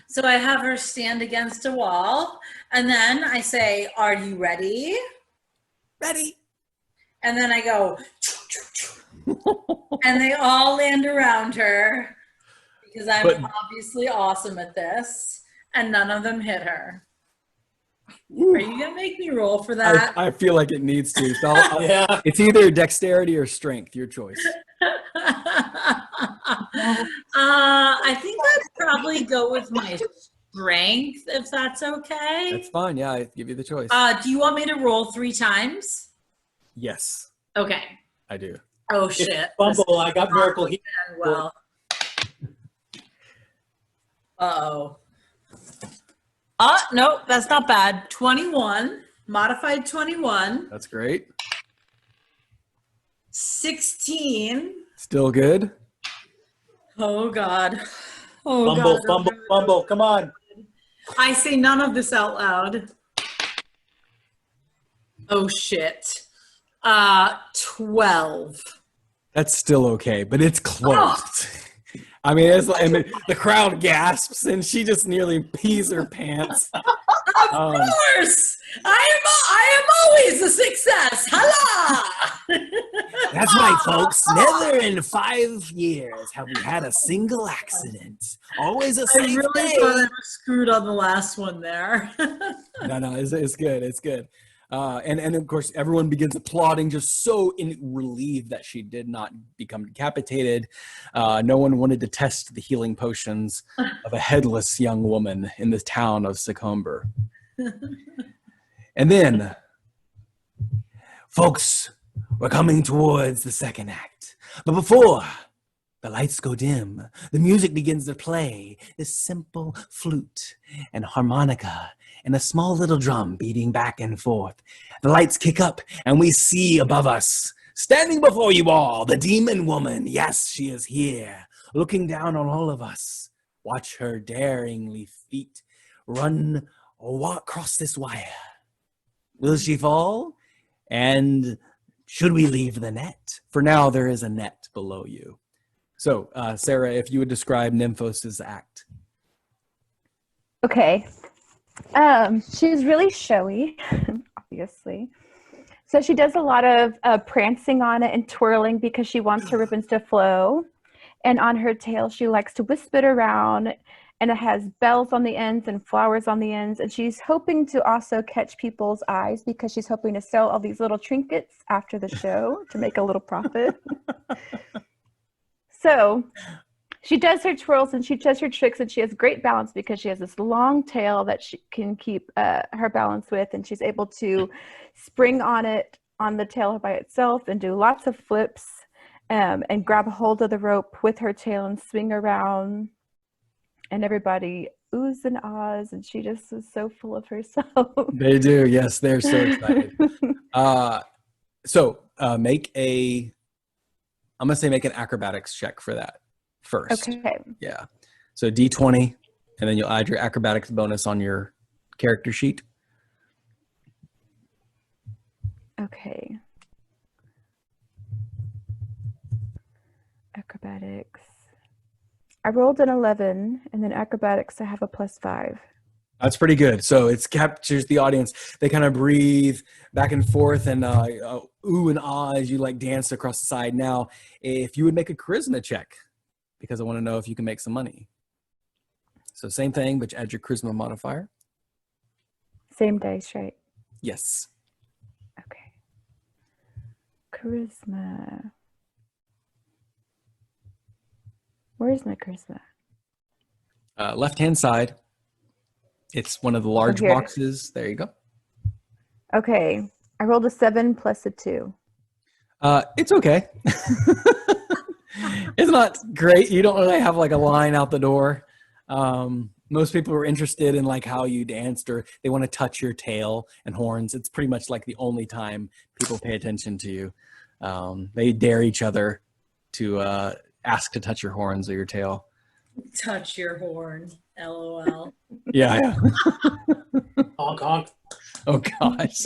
So I have her stand against a wall, and then I say, "Are you ready?" ready. And then I go, and they all land around her because I'm obviously awesome at this, and none of them hit her. Are you gonna make me roll for that? I feel like it needs to. So Yeah. it's either dexterity or strength, your choice. I think I'd probably go with my strength, if that's okay. That's fine. Yeah, I give you the choice. Do you want me to roll 3 times? Yes, Okay. I do. Oh shit. Fumble, I got miracle heal. Well. Uh-oh. No, that's not bad. 21, modified 21, That's great. 16. Still good. Oh God. Oh Fumble, God. fumble, fumble. Come on. I say none of this out loud. Oh shit. 12. That's still okay, but it's close. I mean, the crowd gasps, and she just nearly pees her pants. Of course, I am always a success. Holla! That's right, folks. Never in 5 years have we had a single accident. Always a I safe really day. thought I was screwed on the last one there. No, it's good. It's good. And of course, everyone begins applauding, just so relieved that she did not become decapitated. No one wanted to test the healing potions of a headless young woman in the town of Succumber. And then, folks, we're coming towards the second act. But before the lights go dim, the music begins to play, this simple flute and harmonica and a small little drum beating back and forth. The lights kick up, and we see above us, standing before you all, the demon woman. Yes, she is here, looking down on all of us. Watch her daringly feet run or walk across this wire. Will she fall? And should we leave the net? For now, there is a net below you. So, Sarah, if you would describe Nymphos' act. Okay. She's really showy, obviously. So she does a lot of prancing on it and twirling because she wants her ribbons to flow. And on her tail, she likes to wisp it around, and it has bells on the ends and flowers on the ends. And she's hoping to also catch people's eyes because she's hoping to sell all these little trinkets after the show to make a little profit. So she does her twirls and she does her tricks, and she has great balance because she has this long tail that she can keep her balance with, and she's able to spring on it on the tail by itself and do lots of flips and grab a hold of the rope with her tail and swing around, and everybody oohs and ahs, and she just is so full of herself. They do, yes, they're so excited. I'm gonna say make an acrobatics check for that first. Okay. Yeah. So D20, and then you'll add your acrobatics bonus on your character sheet. Okay. Acrobatics. I rolled an 11, and then acrobatics, I have a +5. That's pretty good. So it captures the audience. They kind of breathe back and forth and ooh and ah as you like dance across the side. Now, if you would make a charisma check, because I want to know if you can make some money. So same thing, but add your charisma modifier. Same dice, right? Yes. Okay. Charisma. Where's my charisma? Left-hand side. It's one of the large here. boxes. There you go. Okay. I rolled a 7 plus a 2. It's okay. It's not great. You don't really have like a line out the door. Most people are interested in like how you danced, or they want to touch your tail and horns. It's pretty much like the only time people pay attention to you. They dare each other to ask to touch your horns or your tail. Touch your horn. LOL. Yeah, yeah. Honk, honk. Oh gosh.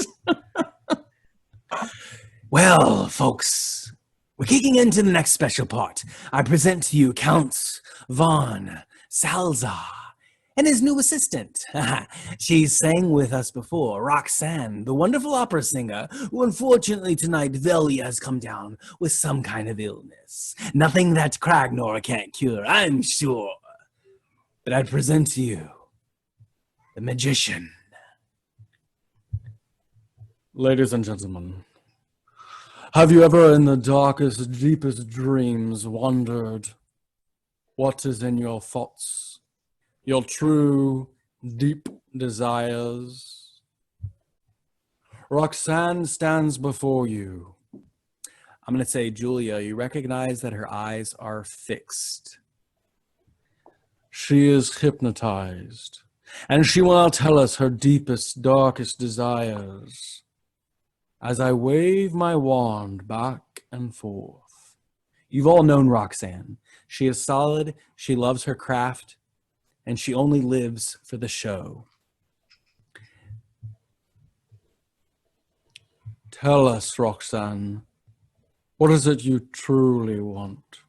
Well, folks, we're kicking into the next special part. I present to you Count von Salzar and his new assistant. She's sang with us before, Roxanne, the wonderful opera singer, who unfortunately tonight Velia has come down with some kind of illness. Nothing that Kragnor can't cure, I'm sure. But I present to you the magician. Ladies and gentlemen, have you ever in the darkest, deepest dreams wondered what is in your thoughts, your true, deep desires? Roxanne stands before you. I'm going to say, Julia, you recognize that her eyes are fixed. She is hypnotized, and she will now tell us her deepest, darkest desires. As I wave my wand back and forth. You've all known Roxanne. She is solid, she loves her craft, and she only lives for the show. Tell us, Roxanne, what is it you truly want?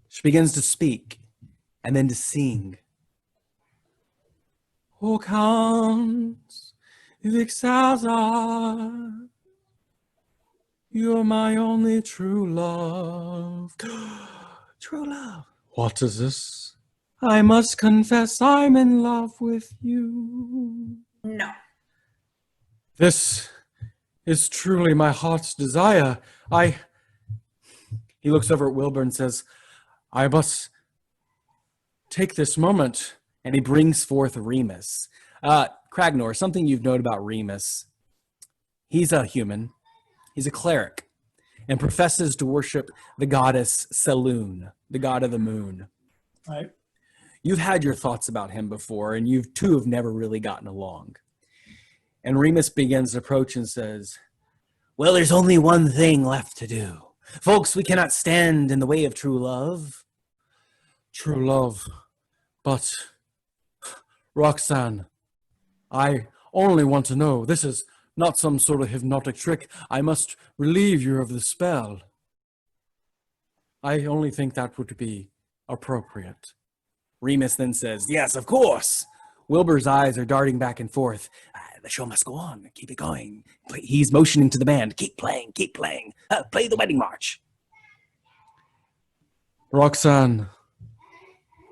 She begins to speak and then to sing. Oh, Count Vixazar, you're my only true love. True love. What is this? I must confess I'm in love with you. No. This is truly my heart's desire. He looks over at Wilbur and says, I must take this moment. And he brings forth Remus. Kragnor, something you've known about Remus. He's a human. He's a cleric and professes to worship the goddess Selûne, the god of the moon. Right. You've had your thoughts about him before, and you two have never really gotten along. And Remus begins to approach and says, well, there's only one thing left to do. Folks, we cannot stand in the way of true love. True love. But, Roxanne, I only want to know, this is not some sort of hypnotic trick. I must relieve you of the spell. I only think that would be appropriate. Remus then says, yes, of course. Wilbur's eyes are darting back and forth. The show must go on. Keep it going. He's motioning to the band. Keep playing. Keep playing. Play the wedding march. Roxanne,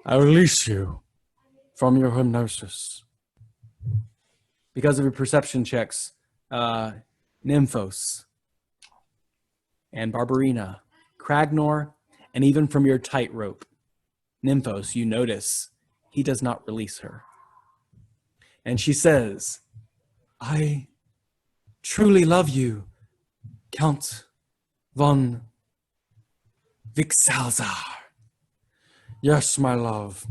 I release you from your hypnosis. Because of your perception checks, Nymphos and Barbarina, Kragnor, and even from your tightrope, Nymphos, you notice he does not release her. And she says, I truly love you, Count von Vixalzar. Yes, my love.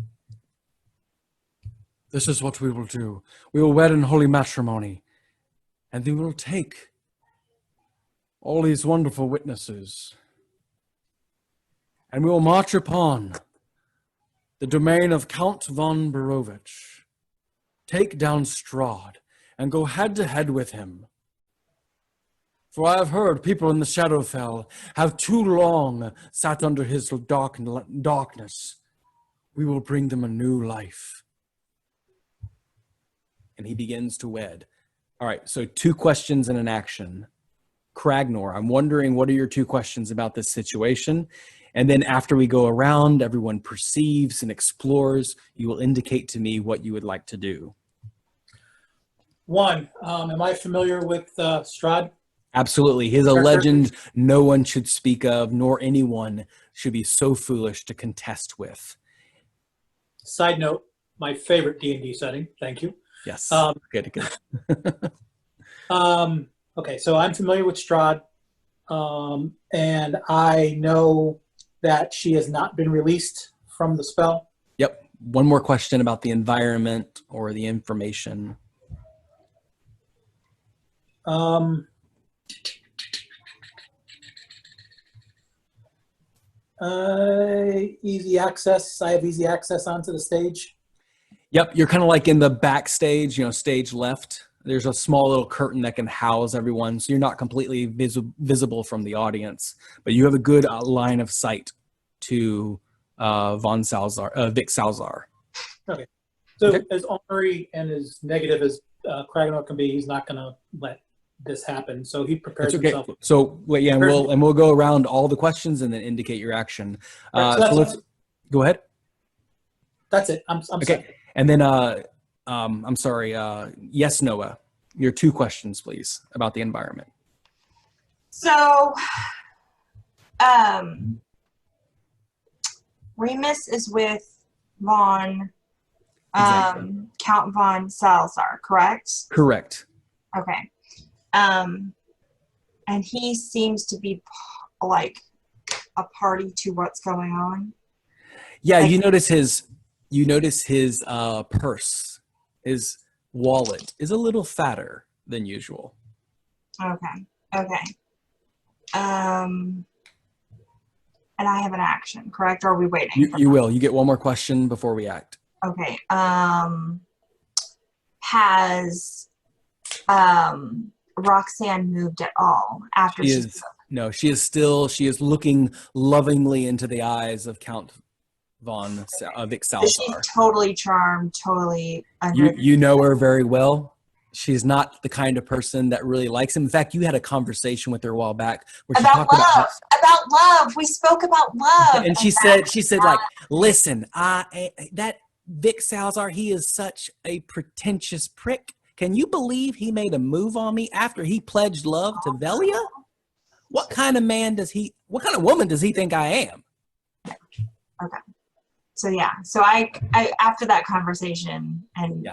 This is what we will do. We will wed in holy matrimony, and then we will take all these wonderful witnesses, and we will march upon the domain of Count von Borovich, take down Strahd, and go head-to-head with him. For I have heard people in the Shadowfell have too long sat under his darkness. We will bring them a new life. And he begins to wed. All right, so 2 questions and an action. Kragnor, I'm wondering, what are your 2 questions about this situation? And then after we go around, everyone perceives and explores. You will indicate to me what you would like to do. 1, am I familiar with Strahd? Absolutely. He's a legend no one should speak of, nor anyone should be so foolish to contest with. Side note, my favorite D&D setting. Thank you. Yes. Good. Okay, so I'm familiar with Strahd, and I know that she has not been released from the spell. Yep. one more question about the environment or the information. Easy access. I have easy access onto the stage. Yep, you're kind of like in the backstage, stage left. There's a small little curtain that can house everyone, so you're not completely visible from the audience, but you have a good line of sight to Vic Salzar. Okay. So Okay. as ornery and as negative as Kragenor can be, he's not going to let this happen. So he prepares That's okay. himself. So yeah, and we'll go around all the questions and then indicate your action. Right, So let's go ahead. That's it. I'm Okay, set. and then I'm sorry. Yes, Noah, your 2 questions, please, about the environment. So, Remus is with Count von Salazar, correct? Correct. Okay. And he seems to be like a party to what's going on. Yeah, Like, you notice his purse, his wallet is a little fatter than usual. Okay. And I have an action, correct? Or are we waiting? You will. You get one more question before we act. Okay. Has Roxanne moved at all after she she is looking lovingly into the eyes of Count von Vic So she's Salazar. totally charmed, totally under You know her very well. She's not the kind of person that really likes him. In fact, you had a conversation with her a while back where she about talked love. about About love. We spoke about love. and she said like, listen, that Vic Salazar, he is such a pretentious prick. Can you believe he made a move on me after he pledged love to Velia? What kind of woman does he think I am? Okay. So yeah. So I after that conversation and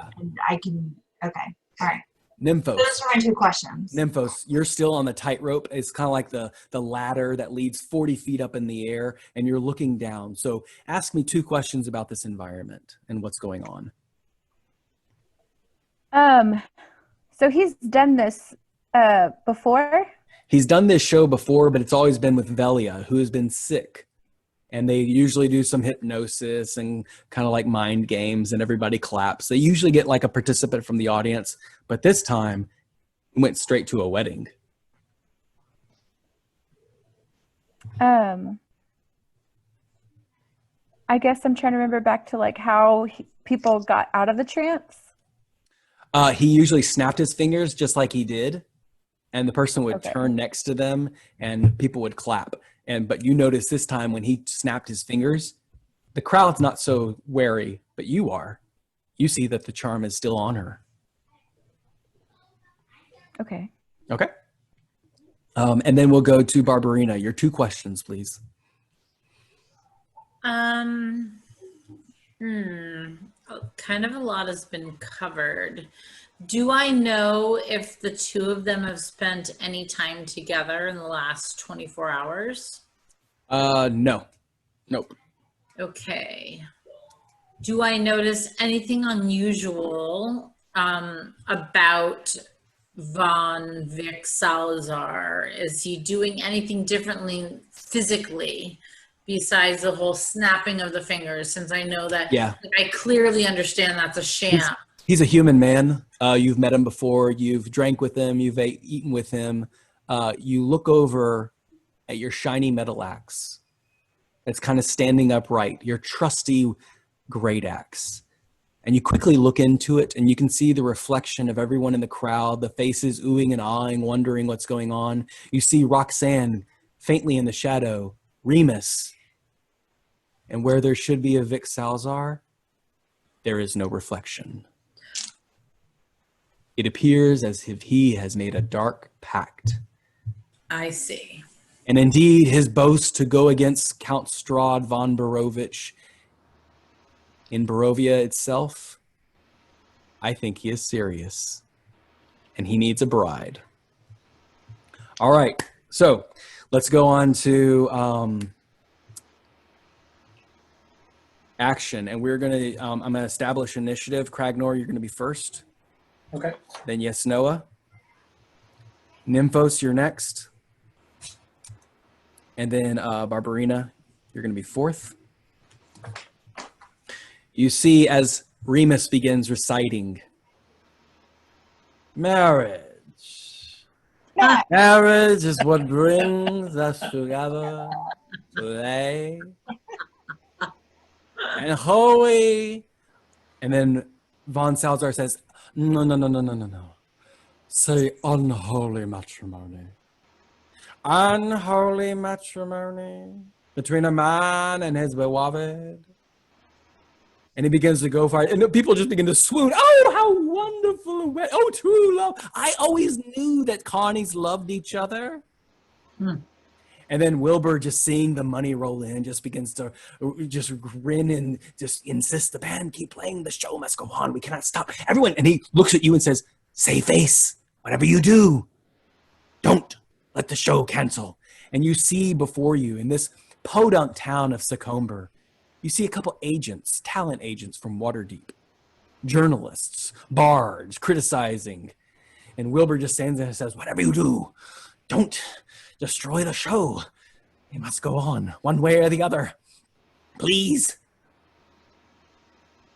I can okay. All right. Nymphos. Those are my 2 questions. Nymphos, you're still on the tightrope. It's kind of like the ladder that leads 40 feet up in the air, and you're looking down. So ask me 2 questions about this environment and what's going on. So he's done this before? He's done this show before, but it's always been with Velia, who has been sick. And they usually do some hypnosis and kind of like mind games, and everybody claps. They usually get like a participant from the audience, but this time it went straight to a wedding. I guess I'm trying to remember back to like how people got out of the trance. He usually snapped his fingers just like he did, and the person would Okay. turn next to them and people would clap. But you notice this time when he snapped his fingers, the crowd's not so wary, but you are. You see that the charm is still on her. Okay. Okay. And then we'll go to Barbarina. Your 2 questions, please. Kind of a lot has been covered. Do I know if the 2 of them have spent any time together in the last 24 hours? No. Nope. Okay. Do I notice anything unusual about Von Vic Salazar? Is he doing anything differently physically besides the whole snapping of the fingers? Since I know that, I clearly understand that's a sham. He's a human man. You've met him before. You've drank with him. You've eaten with him. You look over at your shiny metal axe. It's kind of standing upright, your trusty great axe. And you quickly look into it, and you can see the reflection of everyone in the crowd, the faces oohing and ahhing, wondering what's going on. You see Roxanne faintly in the shadow, Remus. And where there should be a Vic Salazar, there is no reflection. It appears as if he has made a dark pact. I see. And indeed, his boast to go against Count Strahd von Borovich in Barovia itself, I think he is serious. And he needs a bride. All right, so let's go on to action, and we're gonna. I'm gonna establish initiative. Kragnor, you're gonna be first. Okay. Then yes, Noah. Nymphos, you're next. And then Barbarina, you're gonna be fourth. You see, as Remus begins reciting, marriage. Yeah. Marriage is what brings us together today. And holy. And then Von Salzar says, no, no, no, no, no, no, no. Say unholy matrimony. Unholy matrimony between a man and his beloved. And he begins to go for it. And people just begin to swoon. Oh, how wonderful. Oh, true love. I always knew that Connies loved each other. And then Wilbur, just seeing the money roll in, just begins to just grin and just insist the band keep playing. The show must go on. We cannot stop. Everyone. And he looks at you and says, save face. Whatever you do, don't let the show cancel. And you see before you in this podunk town of Succomber, you see a couple agents, talent agents from Waterdeep, journalists, bards, criticizing. And Wilbur just stands there and says, whatever you do, don't destroy the show. It must go on one way or the other. Please.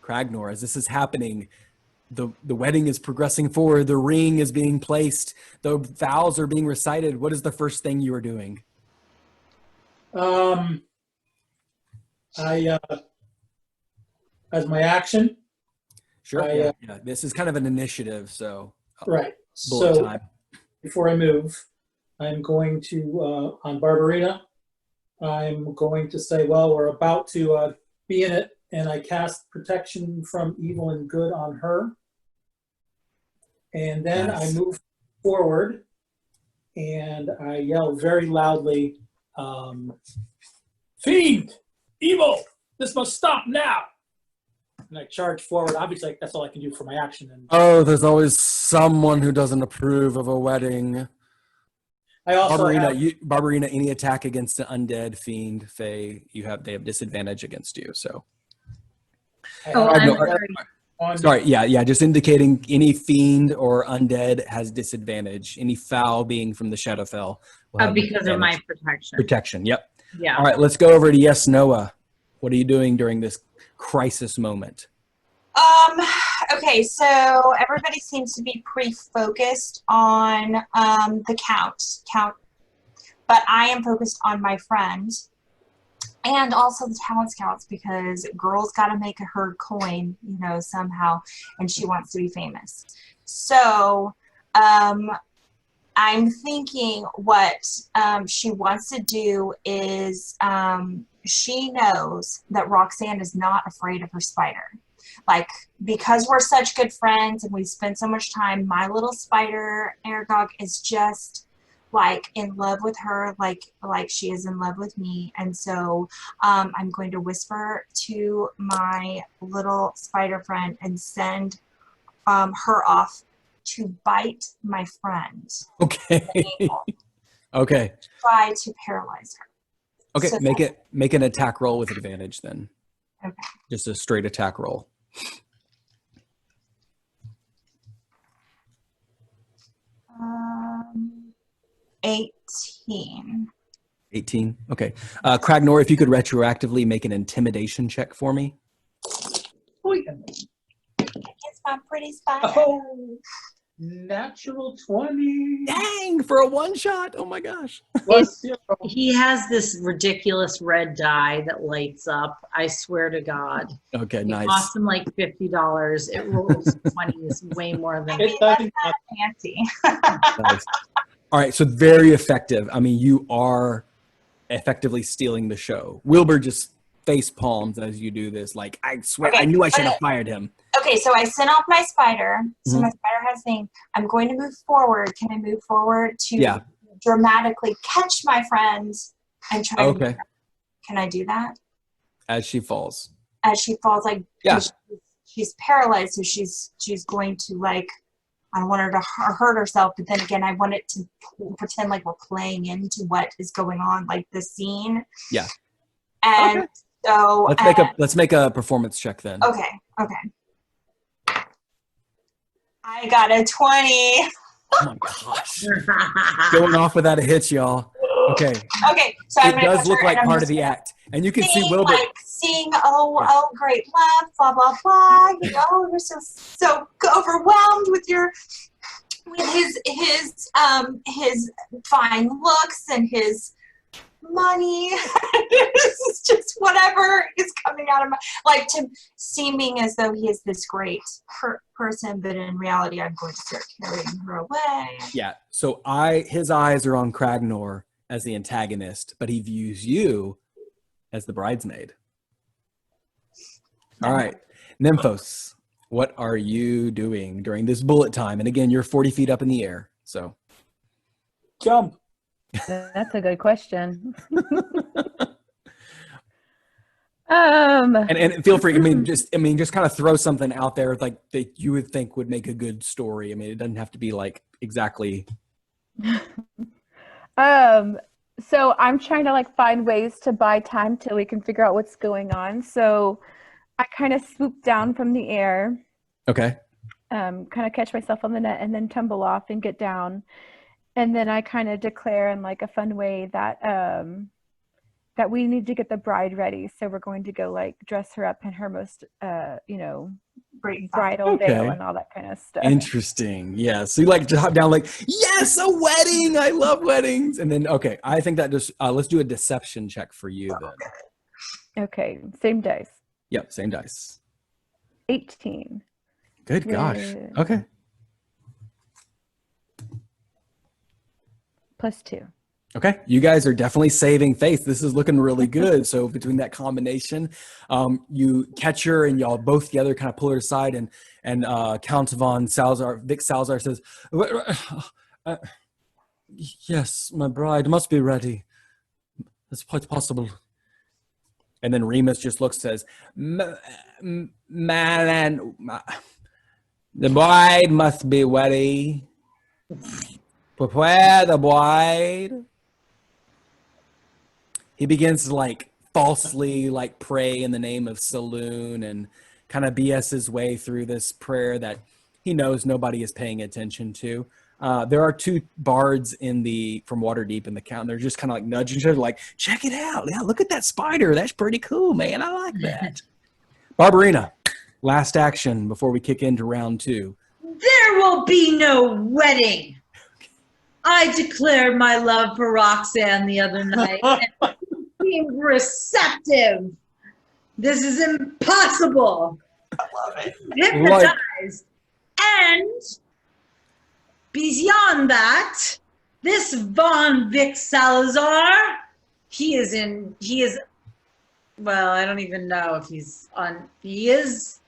Kragnor, as this is happening, the wedding is progressing forward. The ring is being placed. The vows are being recited. What is the first thing you are doing? As my action. Sure. Yeah. This is kind of an initiative, so Right. bullet So time. before I move, I'm going to, on Barbarina, I'm going to say, well, we're about to be in it, and I cast protection from evil and good on her. And then Nice. I move forward, and I yell very loudly, Fiend! Evil! This must stop now! And I charge forward. Obviously, that's all I can do for my action. And Oh, there's always someone who doesn't approve of a wedding. I also Barbarina, any attack against an undead, fiend, fae, they have disadvantage against you. So, Oh, have I'm on, sorry, yeah, just indicating any fiend or undead has disadvantage. Any foul being from the Shadowfell will have because of my disadvantage. protection. Protection. Yep. Yeah. All right, let's go over to yes, Noah. What are you doing during this crisis moment? Okay, so everybody seems to be pretty focused on the count, but I am focused on my friend and also the talent scouts, because girl's got to make her coin, somehow, and she wants to be famous. So I'm thinking what she wants to do is she knows that Roxanne is not afraid of her spider. Like, because we're such good friends and we spend so much time, my little spider, Aragog, is just like in love with her, like she is in love with me. And so I'm going to whisper to my little spider friend and send her off to bite my friend. Okay. Okay. Try to paralyze her. Okay, So make an attack roll with advantage then. Okay. Just a straight attack roll. 18. 18. Okay. Kragnor, if you could retroactively make an intimidation check for me. It's my pretty spider. Oh, natural 20. Dang, for a one shot. Oh my gosh. Plus zero. He has this ridiculous red dye that lights up. I swear to God. Okay, It nice. cost him like $50. It rolls 20s way more than It doesn't Fancy. Nice. All right, so very effective. I mean, you are effectively stealing the show. Wilbur just face palms as you do this. Like, I swear, Okay, I knew I should have okay. fired him. Okay, so I sent off my spider. So Mhm. my spider has thing. I'm going to move forward. Can I move forward to Yeah. dramatically catch my friends and try to Okay. Can I do that? As she falls. As she falls, like, Yeah. she's paralyzed, so she's going to, like, I don't want her to hurt herself, but then again, I want it to pretend like we're playing into what is going on, like the scene. Yeah. And Okay. So let's make a performance check then. okay. I got a 20. Oh my gosh. Going off without a hitch, y'all. Okay. Okay, so I'm It gonna does touch look her like and I'm part of just the gonna act. And you can see sing, Wilbur. oh, great love, blah blah blah. You know, you're so overwhelmed with his fine looks and his money. It's just whatever is coming out of my, like, to seeming as though he is this great person, but in reality, I'm going to start carrying her away. Yeah. So his eyes are on Kragnor as the antagonist, but he views you as the bridesmaid. All right. Nymphos, what are you doing during this bullet time? And again, you're 40 feet up in the air. So Jump. That's a good question. and feel free. I mean, just kind of throw something out there like that you would think would make a good story. I mean, it doesn't have to be like exactly. So I'm trying to like find ways to buy time till we can figure out what's going on. So I kind of swoop down from the air, Okay. kind of catch myself on the net and then tumble off and get down. And then I kind of declare in like a fun way that that we need to get the bride ready. So we're going to go like dress her up in her most Great bridal veil Okay. and all that kind of stuff. Interesting. Yeah. So you like hop down like, yes, a wedding. I love weddings. And then, okay, I think that just, let's do a deception check for you then. Okay, same dice. Yep. Same dice. 18. Good gosh. Yeah. Okay. +2. Okay. You guys are definitely saving face. This is looking really good. So between that combination, you catch her and y'all both together kind of pull her aside and Count von Salazar, Vic Salazar says, yes, my bride must be ready. That's quite possible. And then Remus just looks, says, man, the bride must be ready. Prepare the bride. He begins to like falsely like pray in the name of Saloon and kind of BS his way through this prayer that he knows nobody is paying attention to. There are two bards from Waterdeep in the count. They're just kind of like nudging each other, like, check it out. Yeah, look at that spider. That's pretty cool, man. I like that. Barbarina, last action before we kick into round 2. There will be no wedding. I declared my love for Roxanne the other night and seemed receptive. This is impossible. I love it. Hypnotized. And beyond that, this Von Vic Salazar, well, I don't even know if he is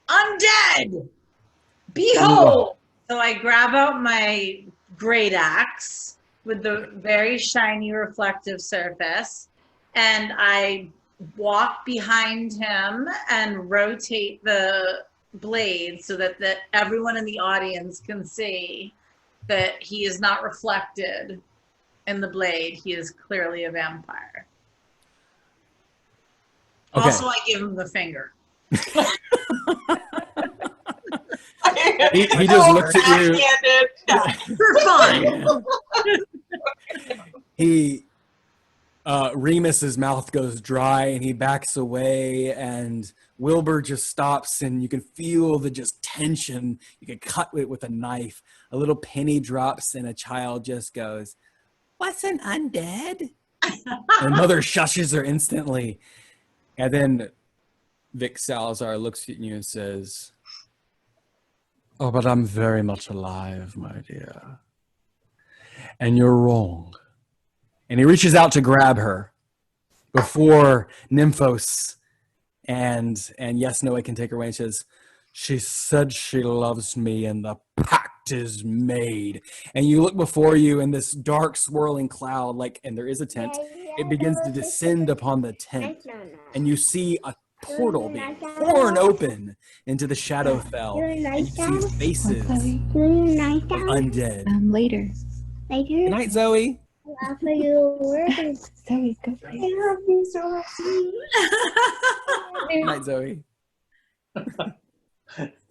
undead. Behold. So I grab out my great axe with the very shiny reflective surface and I walk behind him and rotate the blade so that everyone in the audience can see that he is not reflected in the blade. He is clearly a vampire. Okay. Also, I give him the finger. He just looks at you. Yeah. For fun. Remus's mouth goes dry and he backs away and Wilbur just stops and you can feel the just tension. You can cut it with a knife. A little penny drops and a child just goes, "What's an undead?" And mother shushes her instantly. And then Vic Salazar looks at you and says, "Oh, but I'm very much alive, my dear. And you're wrong." And he reaches out to grab her before Nymphos and Yes Noah can take her away and says, "She said she loves me and the pact is made." And you look before you in this dark swirling cloud, and there is a tent. It begins to descend upon the tent. And you see a portal being torn open into the Shadowfell. And you see faces of undead. Later. Good night, Zoe. laugh like you were working. Zoe, go I play. love you so much. Good night, Zoe.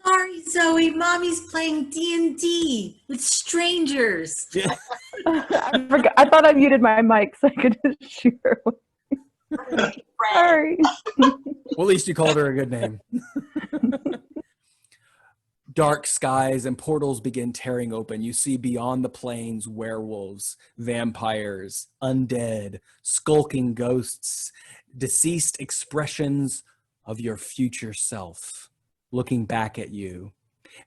Sorry, Zoe. Mommy's playing D&D with strangers. Yeah. I forgot. I thought I muted my mic so I could just shoot her away. Sorry. Well, at least you called her a good name. Dark skies and portals begin tearing open. You see beyond the plains werewolves, vampires, undead, skulking ghosts, deceased expressions of your future self looking back at you.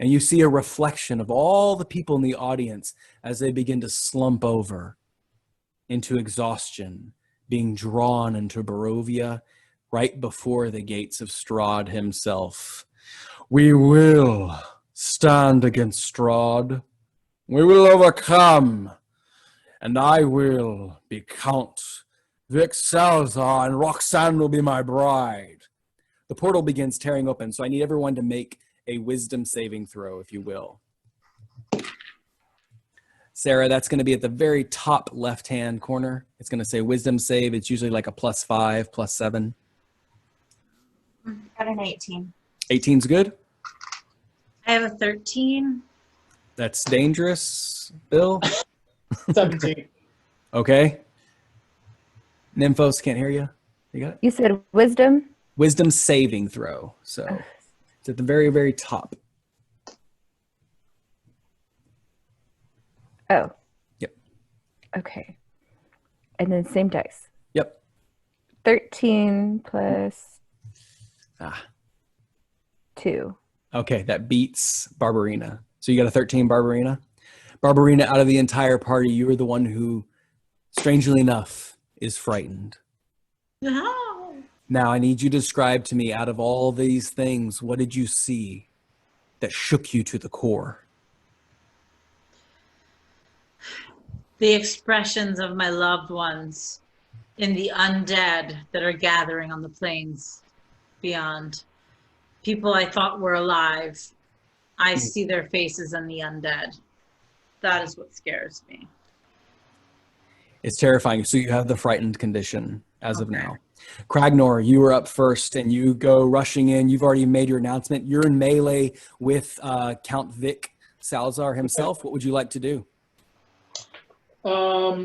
And you see a reflection of all the people in the audience as they begin to slump over into exhaustion, being drawn into Barovia right before the gates of Strahd himself. We will stand against Strahd. We will overcome. And I will be Count Vic Salazar, and Roxanne will be my bride. The portal begins tearing open, so I need everyone to make a wisdom saving throw, if you will. Sarah, that's going to be at the very top left-hand corner. It's going to say wisdom save. It's usually like a +5, +7. Got an 18. 18's good. I have a 13. That's dangerous, Bill. 17. Okay. Nymphos, can't hear you. You got it? You said wisdom? Wisdom saving throw. So it's at the very, very top. Oh. Yep. Okay. And then same dice. Yep. 13 plus Ah. 2. Okay, that beats Barbarina. So you got a 13, Barbarina. Barbarina, out of the entire party, you are the one who, strangely enough, is frightened. No. Now, I need you to describe to me, out of all these things, what did you see that shook you to the core? The expressions of my loved ones in the undead that are gathering on the plains beyond. People I thought were alive. I see their faces in the undead. That is what scares me. It's terrifying. So you have the frightened condition as of Okay. now. Kragnor, you were up first and you go rushing in. You've already made your announcement. You're in melee with Count Vic Salazar himself. What would you like to do? All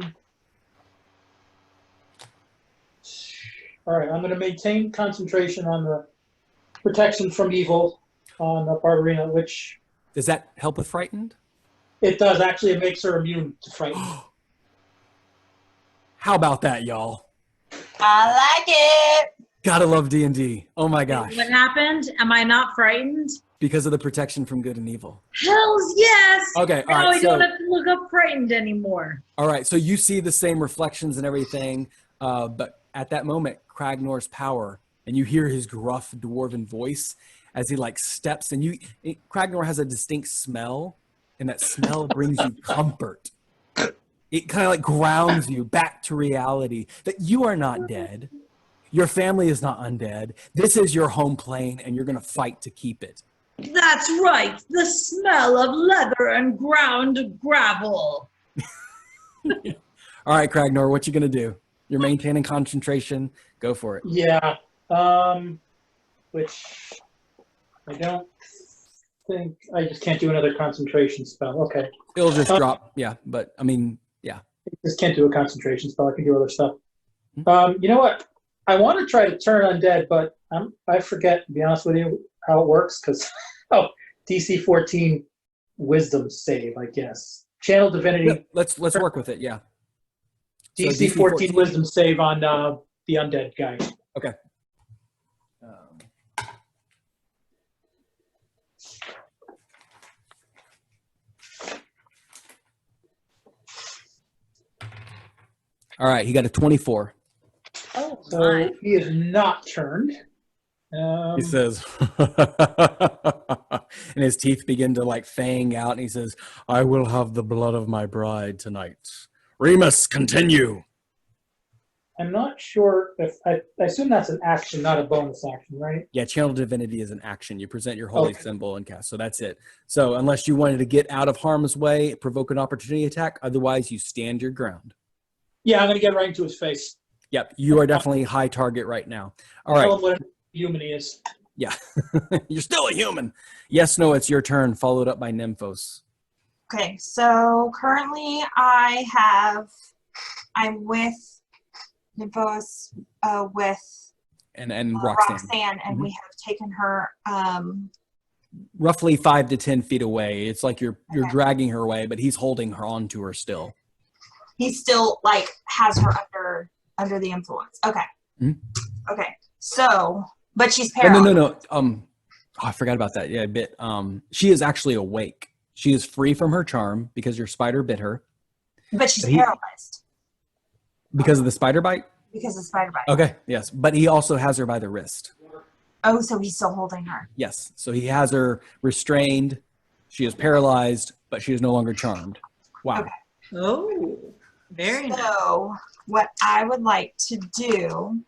right, I'm going to maintain concentration on the protection from evil on Barbarina, which Does that help with frightened? it does. Actually, it makes her immune to fright. How about that, y'all? I like it. Gotta love D&D. Oh my gosh. What happened? Am I not frightened? Because of the protection from good and evil. Hells yes! Okay, Now all right. I don't have to look up frightened anymore. All right, so you see the same reflections and everything, but at that moment, Kragnor's power, and you hear his gruff dwarven voice as he like steps, and Kragnor has a distinct smell, and that smell brings you comfort. It kind of like grounds you back to reality that you are not dead. Your family is not undead. This is your home plane, and you're going to fight to keep it. That's right. The smell of leather and ground gravel. All right, Kragnor, what you going to do? You're maintaining concentration. Go for it. Yeah, which I don't think, I just can't do another concentration spell. Okay, It'll just drop. Yeah, but I mean, yeah. I just can't do a concentration spell. I can do other stuff. You know what? I want to try to turn undead, but I forget, to be honest with you, how it works, because DC 14 wisdom save, I guess. Channel divinity. Yeah, let's work with it. Yeah. So DC 14 wisdom save on the undead guy. Okay. All right, he got a 24. Oh So my. he is not turned. He says, and his teeth begin to like fang out, and he says, "I will have the blood of my bride tonight." Remus, continue. I'm not sure if I assume that's an action, not a bonus action, right? Yeah, channel divinity is an action. You present your holy Okay. symbol and cast. So that's it. So unless you wanted to get out of harm's way, provoke an opportunity attack, otherwise you stand your ground. Yeah, I'm gonna get right into his face. Yep, you are definitely high target right now. All Tell right, him what a human he is. yeah, you're still a human. Yes, no, it's your turn. Followed up by Nymphos. Okay, so currently I'm with Nymphos, with And Roxanne. Roxanne, and we have taken her. Roughly 5 to 10 feet away. It's like you're Okay. dragging her away, but he's holding her onto her still. He still like has her under the influence. Okay. Mhm. Okay. So, but she's Oh, paralyzed. no. Oh, I forgot about that. Yeah, a bit. She is actually awake. She is free from her charm because your spider bit her. But she's He- paralyzed Because of the spider bite? because of spider bite. Okay, yes. But he also has her by the wrist. Oh, so he's still holding her. Yes. So he has her restrained. She is paralyzed, but she is no longer charmed. Wow. Okay. Oh, very nice. So, what I would like to do.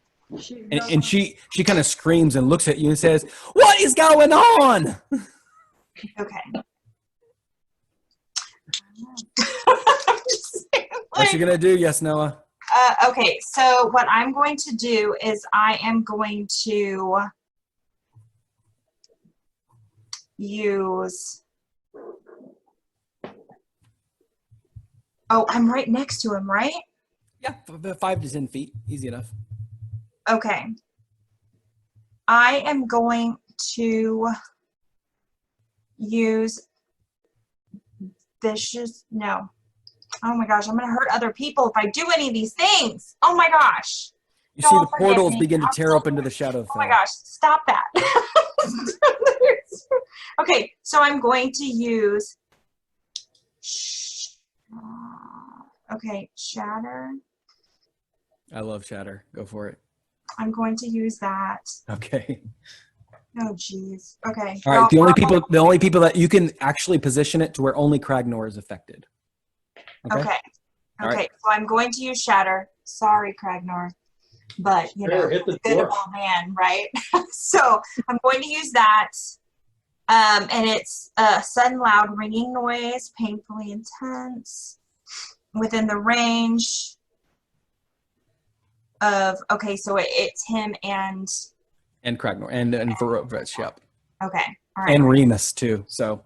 And she kind of screams and looks at you and says, "What is going on?" Okay. What's she gonna do? Yes, Noah. Okay, so what I'm going to do is I am going to use. Oh, I'm right next to him, right? Yeah, 5 to 10 feet, easy enough. Okay. I am going to use vicious. No. Oh my gosh, I'm going to hurt other people if I do any of these things. Oh my gosh. You see the Don't forget portals me. begin to I'm tear so up into the shadow. Oh my gosh, stop that. Okay, so I'm going to use. Okay, shatter. I love shatter. Go for it. I'm going to use that. Okay. Oh, jeez. Okay. All right. The only people that you can actually position it to where only Kragnor is affected. Okay. Okay. All Okay. right. So I'm going to use shatter. Sorry, Kragnor, but you know, Sure, hit the good dwarf. old man, right? So I'm going to use that, and it's a sudden loud ringing noise, painfully intense, within the range of. Okay, so it's him and. And Kragnor and Verovich, yep. Okay. All right. And Remus too. So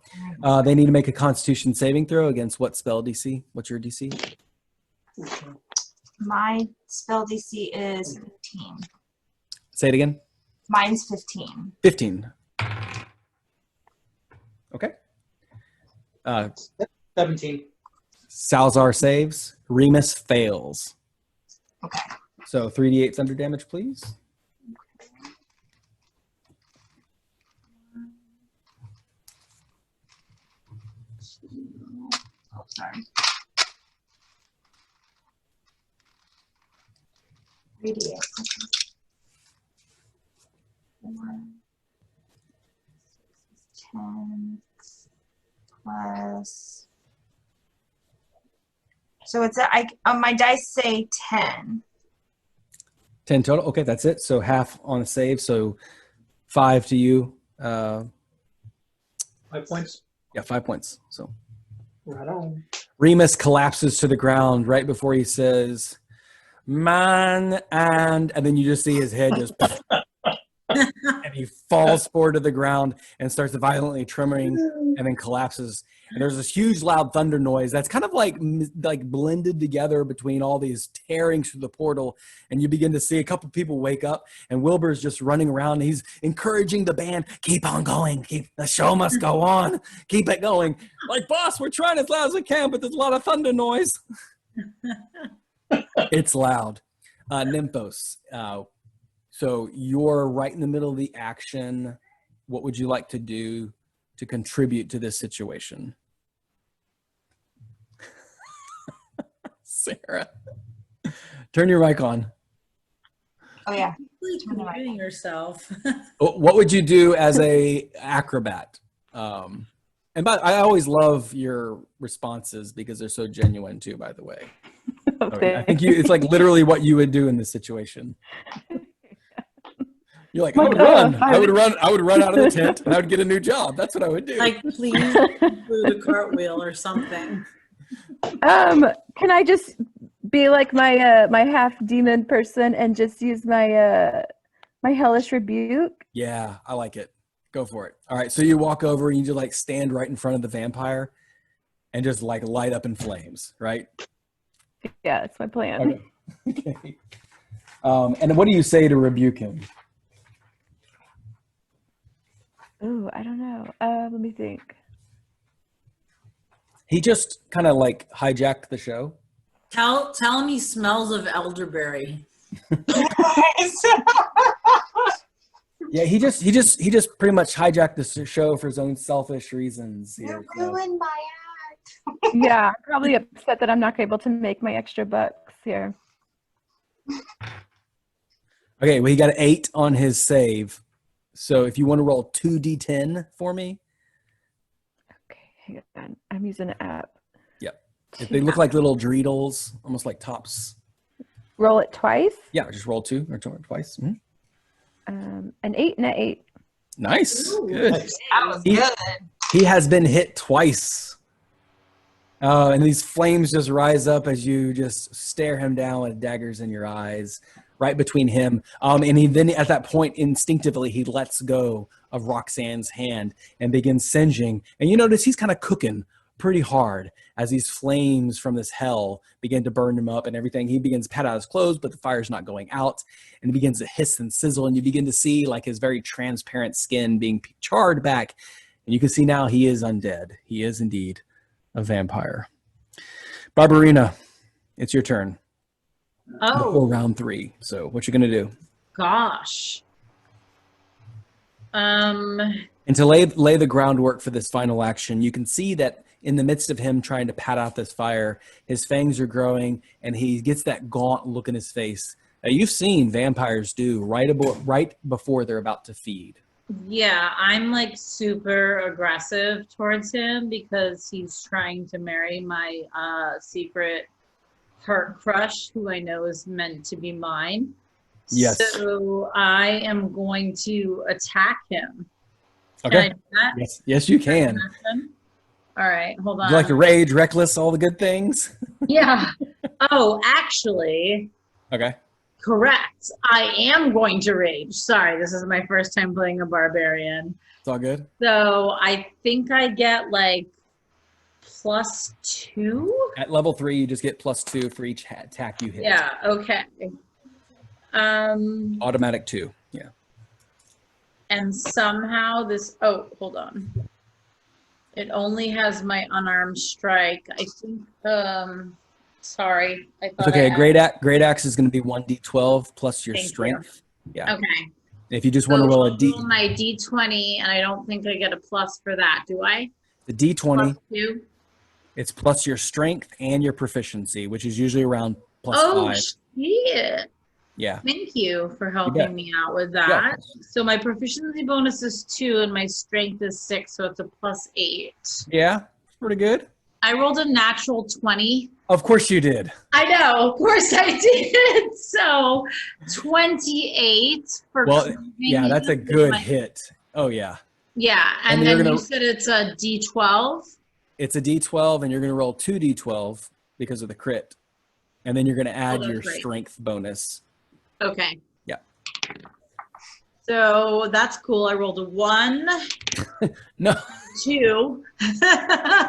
they need to make a Constitution saving throw against what spell DC? What's your DC? My spell DC is 15. Say it again. Mine's 15. 15. Okay. 17. Salazar saves. Remus fails. Okay. So 3d8 thunder damage, please. Oh, sorry. 3d8. 4, 10 plus. So it's on my dice say 10. 10 total. Okay, that's it. So half on a save. So 5 to you. 5 points. Yeah, 5 points. So Right on. Remus collapses to the ground right before he says, "Man," and then you just see his head just and he falls forward to the ground and starts violently trembling and then collapses. And there's this huge loud thunder noise that's kind of like blended together between all these tearings through the portal. And you begin to see a couple people wake up, and Wilbur's just running around. And he's encouraging the band, "Keep on going. The show must go on. Keep it going." Like, "Boss, we're trying as loud as we can, but there's a lot of thunder noise." It's loud. Nymphos, so you're right in the middle of the action. What would you like to do to contribute to this situation? Sarah, turn your mic on. Oh yeah. Like doing yourself. What would you do as a acrobat? I always love your responses because they're so genuine too, by the way. I think it's like literally what you would do in this situation. You're like, I would run out of the tent and I would get a new job. That's what I would do. Like, please do the cartwheel or something. Can I just be like my my half demon person and just use my my hellish rebuke? Yeah, I like it. Go for it. All right, so you walk over and you just like stand right in front of the vampire and just like light up in flames, right? Yeah, that's my plan. Okay. Okay. And what do you say to rebuke him? Ooh, I don't know. Let me think. He just kind of like hijacked the show. Tell him he smells of elderberry. Yeah, he just pretty much hijacked the show for his own selfish reasons You here. So. ruined my act. Yeah, I'm probably upset that I'm not able to make my extra bucks here. Okay, well, he got an 8 on his save. So if you want to roll 2d10 for me. Okay, hang on. I'm using an app. Yep. If they look like little dreidels, almost like tops. Roll it twice. Yeah, just roll 2 or twice. Mm-hmm. An 8 and an 8. Nice. Ooh, Good. that was good. He has been hit twice. And these flames just rise up as you just stare him down with daggers in your eyes, right between him. And he then at that point, instinctively, he lets go of Roxanne's hand and begins singeing. And you notice he's kind of cooking pretty hard as these flames from this hell begin to burn him up and everything. He begins to pat out his clothes, but the fire's not going out. And he begins to hiss and sizzle. And you begin to see like his very transparent skin being charred back. And you can see now he is undead. He is indeed a vampire. Barbarina, it's your turn. Before Oh round 3. So what you gonna do? gosh. And to lay the groundwork for this final action, you can see that in the midst of him trying to pat out this fire, his fangs are growing, and he gets that gaunt look in his face. You've seen vampires do right before they're about to feed. Yeah, I'm like super aggressive towards him because he's trying to marry my secret heart crush, who I know is meant to be mine. Yes. So I am going to attack him. Okay. Can I do that? Yes, yes, you can. All right, hold on. You like to rage, reckless, all the good things? Yeah. Oh, actually, Okay. correct. I am going to rage. Sorry, this is my first time playing a barbarian. It's all good. So I think I get like +2. At level 3, you just get +2 for each attack you hit. Yeah, okay. Automatic 2. Yeah. And somehow this, oh, hold on. It only has my unarmed strike. I think, sorry. I thought It's okay. I had- Great axe is going to be 1d12 plus your Thank you. strength. Yeah. Okay. If you just want to roll a D, Roll my D20, and I don't think I get a plus for that, do I? the D20, +2? it's plus your strength and your proficiency, which is usually around +5. Oh, shit. Yeah. Thank you for bet. helping me out with Yeah. that. So my proficiency bonus is 2 and my strength is 6, so it's a +8. Yeah. It's pretty good. I rolled a natural 20. Of course you did. I know, of course I did. So 28 for Well, cleaving yeah, that's a with good my- hit. Oh, yeah. Yeah, And and you're then gonna- you said it's a D12. It's a D12, and you're going to roll 2d12 because of the crit. And then you're going to add that's your right. strength bonus. Okay. Yeah. So that's cool. I rolled a 1, No, 2.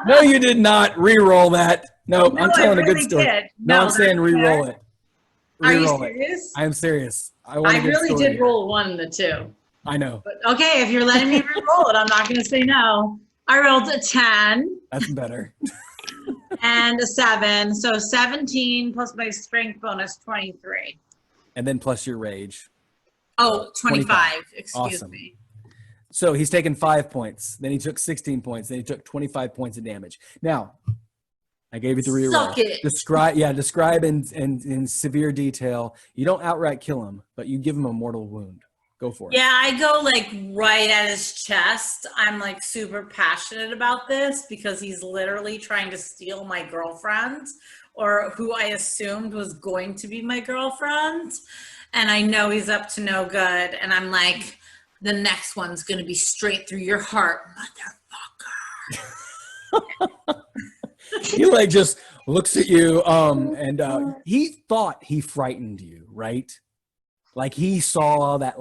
no, you did not re-roll that. No, No, I'm I telling a good really story. did. No, I'm that's saying re-roll it. Are you Re-roll it. serious? I am serious. I want a I good really story did here. roll a 1 and a 2. I know. But okay, if you're letting me re-roll it, I'm not going to say no. I rolled a 10 That's better. and a 7. So 17 plus my strength bonus, 23. And then plus your rage. Oh, 25. Excuse Awesome. me. So he's taken 5 points. Then he took 16 points. Then he took 25 points of damage. Now, I gave you the reroll. Suck it. Describe in severe detail. You don't outright kill him, but you give him a mortal wound. Go for it. Yeah, I go like right at his chest. I'm like super passionate about this because he's literally trying to steal my girlfriend, or who I assumed was going to be my girlfriend. And I know he's up to no good. And I'm like, the next one's going to be straight through your heart, motherfucker. You like just looks at you, and he thought he frightened you, right? Like he saw that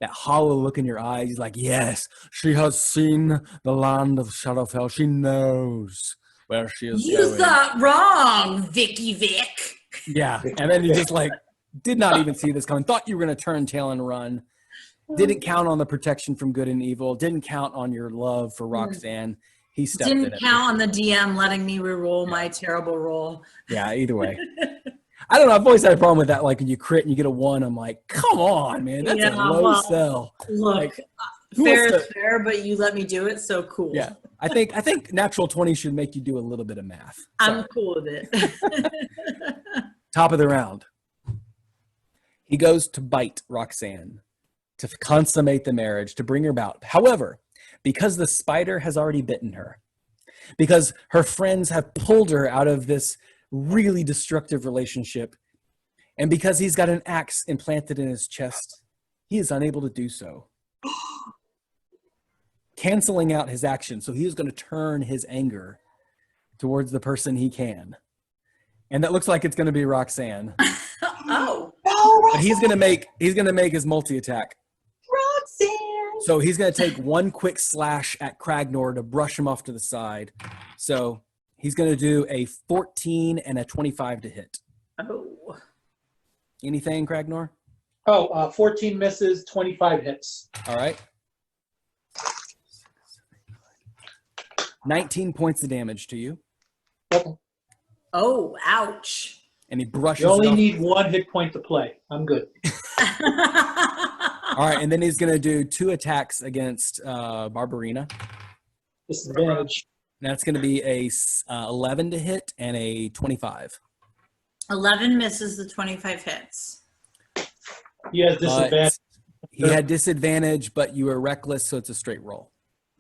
hollow look in your eyes. He's like, yes, she has seen the land of Shadowfell. She knows where she is You going. thought wrong, Vicky Vic. Yeah, and then he just like did not even see this coming. Thought you were going to turn tail and run. Didn't count on the protection from good and evil. Didn't count on your love for Roxanne. He stepped in. Didn't count on the DM letting me re-roll my terrible roll. Yeah, either way. I don't know. I've always had a problem with that. Like when you crit and you get a 1, I'm like, come on, man. That's a low sell. Look, Like, fair is fair, but you let me do it, so cool. Yeah. I think natural 20 should make you do a little bit of math. I'm cool with it. Top of the round. He goes to bite Roxanne, to consummate the marriage, to bring her about. However, because the spider has already bitten her, because her friends have pulled her out of this really destructive relationship, and because he's got an axe implanted in his chest, he is unable to do so. Canceling out his action, so he is going to turn his anger towards the person he can. And that looks like it's going to be Roxanne. Oh. No, But he's going to make his multi-attack. Roxanne. So he's going to take one quick slash at Kragnor to brush him off to the side. So he's going to do a 14 and a 25 to hit. Oh. Anything, Kragnor? 14 misses, 25 hits. All right. 19 points of damage to you. Okay. Oh, ouch. And he brushes You only it off. need 1 hit point to play. I'm good. All right, and then he's going to do 2 attacks against Barbarina. Disadvantage. That's going to be a 11 to hit and a 25. 11 misses, the 25 hits. He has disadvantage. He had disadvantage, but you were reckless, so it's a straight roll.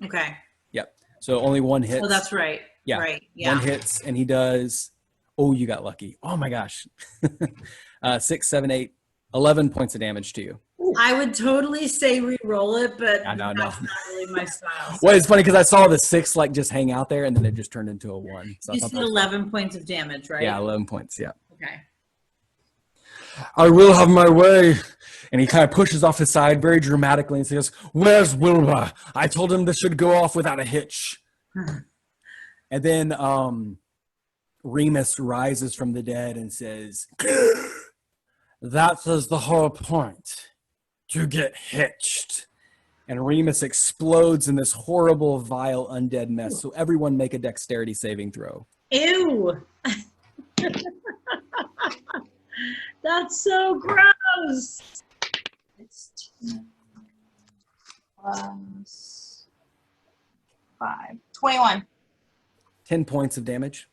Okay. Yep. So only 1 hit. Oh, that's right. Yeah. Right. Yeah. 1 hits, and he does. Oh, you got lucky. Oh my gosh. 6, 7, 8, 11 points of damage to you. I would totally say re-roll it, but No. that's not really my style. Well, it's funny because I saw the 6 like just hang out there, and then it just turned into a 1. So I You thought said that was 11 points of damage, right? Yeah, 11 points. Yeah. Okay. I will have my way. And he kind of pushes off his side very dramatically and says, "Where's Wilbur? I told him this should go off without a hitch." And then Remus rises from the dead and says, "That is the whole point, to get hitched." And Remus explodes in this horrible, vile, undead mess. So everyone make a dexterity saving throw. Ew. That's so gross. It's 2 plus 5. 21 10 points of damage.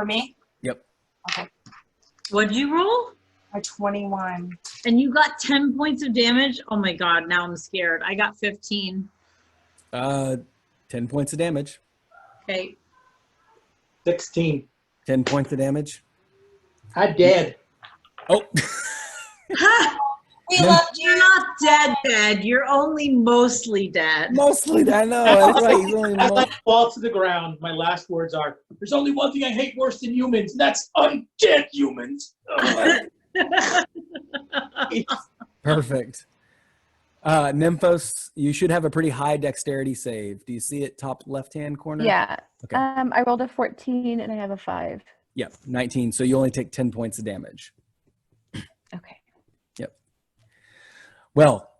for me. Yep. Okay. What'd you roll? A 21. And you got 10 points of damage? Oh my God, now I'm scared. I got 15. 10 points of damage. Okay. 16. 10 points of damage. I'm dead. Oh. Ha! We No. loved You're you. not dead. You're only mostly dead. Mostly that. No, that's right. He's only I like fall to the ground. My last words are, "There's only one thing I hate worse than humans, and that's undead humans." Perfect. Nymphos, you should have a pretty high dexterity save. Do you see it top left-hand corner? Yeah. Okay. I rolled a 14 and I have a 5. Yep, 19. So you only take 10 points of damage. Okay. Yep. Well,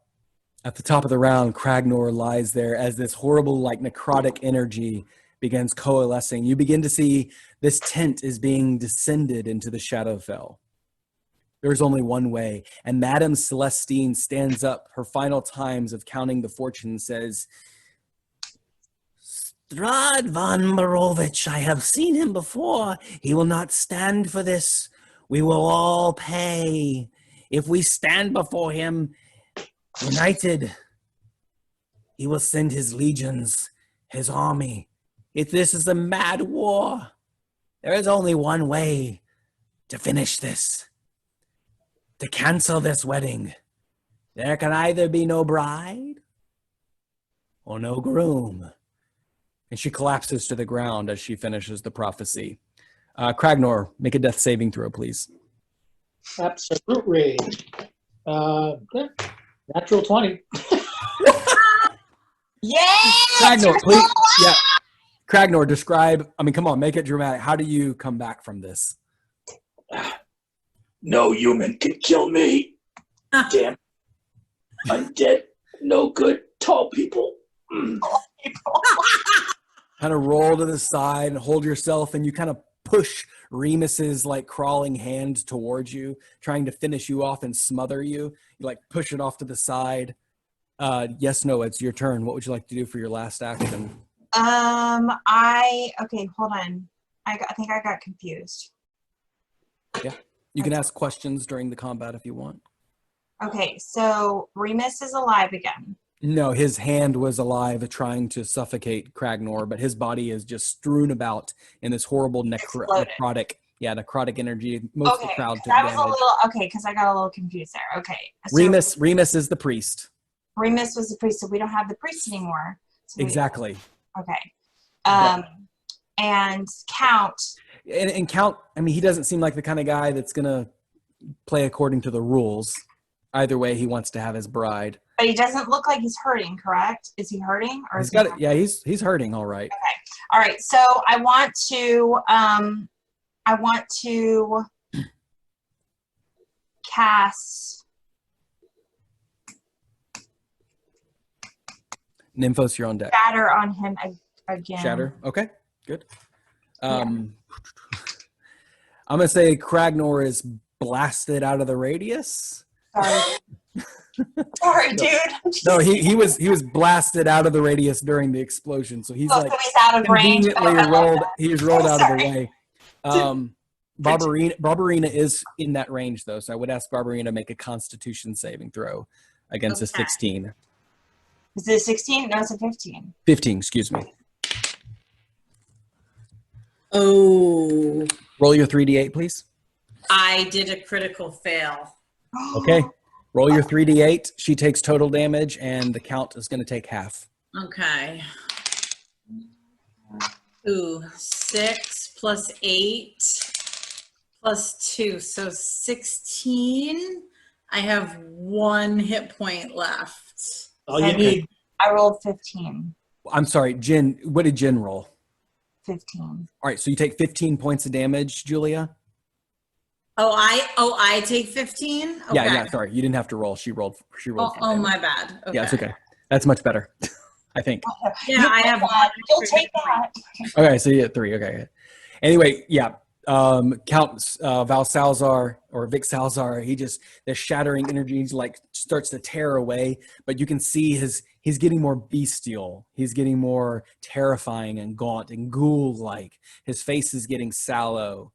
at the top of the round, Kragnor lies there as this horrible, like, necrotic energy begins coalescing. You begin to see this tent is being descended into the Shadowfell. There's only one way, and Madame Celestine stands up, her final times of counting the fortune, says, "Strad von Morovich, I have seen him before. He will not stand for this. We will all pay. If we stand before him united, he will send his legions, his army. If this is a mad war, there is only one way to finish this. To cancel this wedding. There can either be no bride or no groom." And she collapses to the ground as she finishes the prophecy. Kragnor, make a death saving throw, please. Absolutely. Yeah. Natural 20. Yeah! Kragnor, please. Yeah. Kragnor, describe. I mean, come on, make it dramatic. How do you come back from this? No human can kill me. Damn. Undead, no good, tall people. Kind of roll to the side and hold yourself, and you kind of push Remus's like crawling hand towards you, trying to finish you off and smother you. You like push it off to the side. Yes, no, it's your turn. What would you like to do for your last action? Okay, hold on. I think I got confused. Yeah. You can ask questions during the combat if you want. Okay, so Remus is alive again. No, his hand was alive trying to suffocate Kragnor, but his body is just strewn about in this horrible Exploded. necrotic energy. Most of the Okay, crowd 'cause took I was damage. because I got a little confused there. Okay. So Remus is the priest. Remus was the priest, so we don't have the priest anymore. So Exactly. Okay. And Count. And Count, I mean, he doesn't seem like the kind of guy that's going to play according to the rules. Either way, he wants to have his bride. But he doesn't look like he's hurting, correct? Is he hurting? Or He's is got he it. Yeah, he's hurting all right. All right. So I want to cast Nymphos, you're on deck. Shatter on him again. Shatter. Okay, good. I'm going to say Kragnor is blasted out of the radius. Sorry. Sorry, dude. No, he was blasted out of the radius during the explosion, so he's So like he's out of range. conveniently Oh, I love rolled. that. He's rolled out of the Sorry. way. Barbarina is in that range though, so I would ask Barbarina to make a Constitution saving throw against a Okay. 16. Is it 16? No, it's a 15. 15, excuse me. Oh, Roll your 3d8, please. I did a critical fail. Okay. Roll your 3d8. She takes total damage, and the Count is going to take half. Okay. Ooh, 6 plus 8 plus 2, so 16. I have 1 hit point left. All you need. I rolled 15. I'm sorry, Jen. What did Jen roll? 15. All right, so you take 15 points of damage, Julia. I take 15. Okay. Yeah. Sorry, you didn't have to roll. She rolled. Oh, for damage. my bad. Okay. Yeah, it's okay. That's much better, I think. Yeah, I have one. You'll take that. Okay, so you get 3. Okay. Anyway, yeah. Count Val Salazar or Vic Salazar, the shattering energy like starts to tear away, but you can see he's getting more bestial. He's getting more terrifying and gaunt and ghoul-like. His face is getting sallow,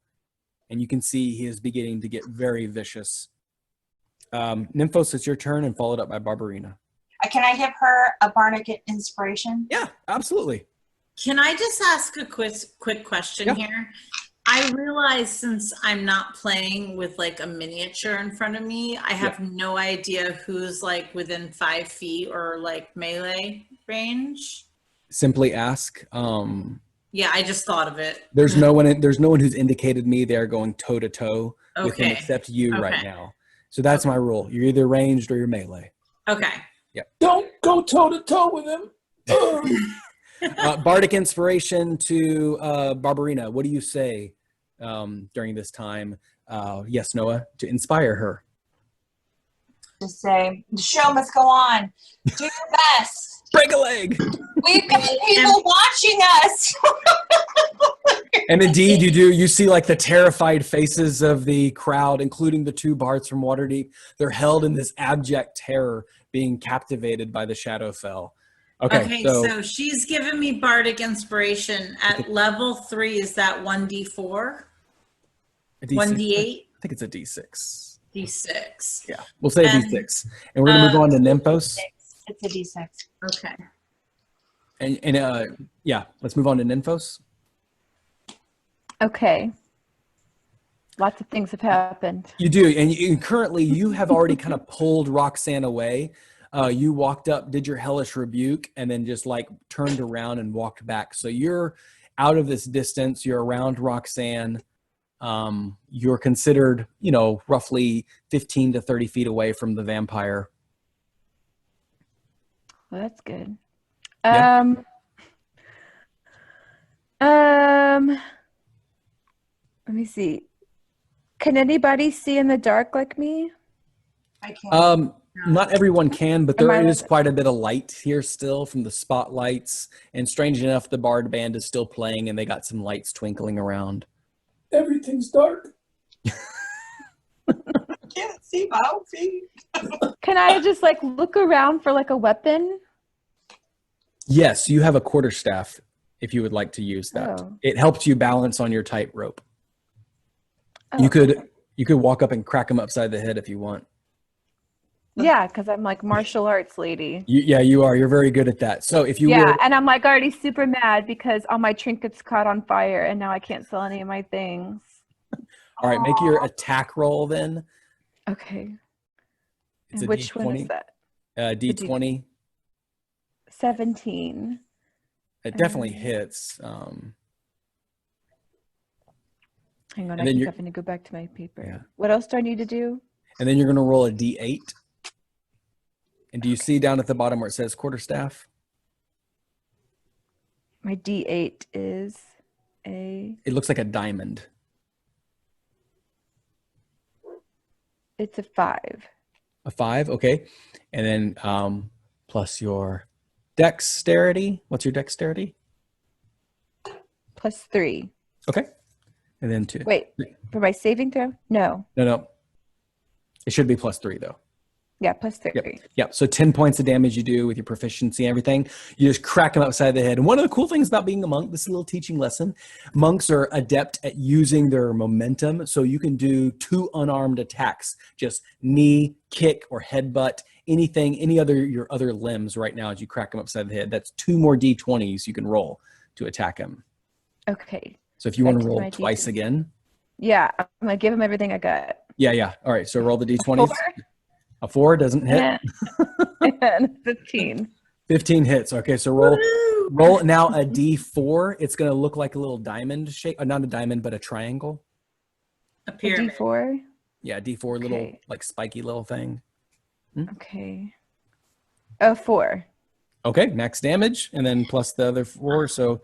and you can see he is beginning to get very vicious. Nymphos, it's your turn, and followed up by Barbarina. Can I give her a bardic inspiration? Yeah, absolutely. Can I just ask a quick question here? I realize since I'm not playing with like a miniature in front of me, I have no idea who's like within 5 feet or like melee range. Simply ask. Yeah, I just thought of it. There's no one who's indicated me they're going toe to toe with him Okay. except you right Okay. now. So that's my rule. You're either ranged or you're melee. Okay. Don't go toe to toe with him. Bardic inspiration to Barbarina. What do you say during this time? Yes, Noah, to inspire her. Just say, the show must go on. Do your best. Break a leg. We've got people watching us. And indeed, you do. You see like the terrified faces of the crowd, including the 2 bards from Waterdeep. They're held in this abject terror, being captivated by the Shadowfell. Okay, so she's given me bardic inspiration at level 3. Is that 1d4? a D6? 1d8? I think it's a D6. D6. Yeah, we'll say a D6. And we're going to move on to Nymphos. It's a D6. Okay. And let's move on to Nymphos. Okay. Lots of things have happened. You do, and currently you have already kind of pulled Roxanne away. You walked up, did your hellish rebuke, and then just like turned around and walked back. So you're out of this distance. You're around Roxanne. you're considered, roughly 15 to 30 feet away from the vampire. Well, that's good. Yeah. Let me see. Can anybody see in the dark like me? I can't. Not everyone can, but Am there I is like- quite a bit of light here still from the spotlights. And strange enough, the bard band is still playing and they got some lights twinkling around. Everything's dark. Can't see my own feet. Can I just like look around for like a weapon? Yes, you have a quarterstaff if you would like to use that. Oh. It helps you balance on your tightrope. Oh, You could walk up and crack him upside the head if you want. Yeah, because I'm like martial arts lady. You are. You're very good at that. So if you Yeah, would, and I'm like already super mad because all my trinkets caught on fire and now I can't sell any of my things. all right, make your attack roll then. Okay. It's And a which one is D20. that? D20. 17. It definitely Um, hits. Hang on, And I then keep you're- having to go back to my paper. Yeah. What else do I need to do? And then you're going to roll a D8. And do you see down at the bottom where it says quarterstaff? My D8 is a, It looks like a diamond. it's a 5. A 5, okay. And then plus your dexterity. What's your dexterity? Plus 3. Okay. And then 2. Wait, for my saving throw? No. No. It should be plus 3 though. Yeah, plus 3. Yep. So 10 points of damage you do with your proficiency and everything. You just crack him upside the head. And one of the cool things about being a monk, this is a little teaching lesson. Monks are adept at using their momentum. So you can do 2 unarmed attacks, just knee, kick, or headbutt, anything, your other limbs right now as you crack him upside the head. That's 2 more D20s you can roll to attack him. Okay. So if you want to Back to roll my twice D20. again. Yeah, I'm going to give him everything I got. Yeah. All right. So roll the D20s. 4 A 4 doesn't hit. and 15. 15 hits. Okay, so roll now a D4. It's going to look like a little diamond shape. Not a diamond, but a triangle. A A pyramid. D4. Yeah, D4, little Okay. like spiky little thing. Okay. A 4. Okay, max damage, and then plus the other 4. So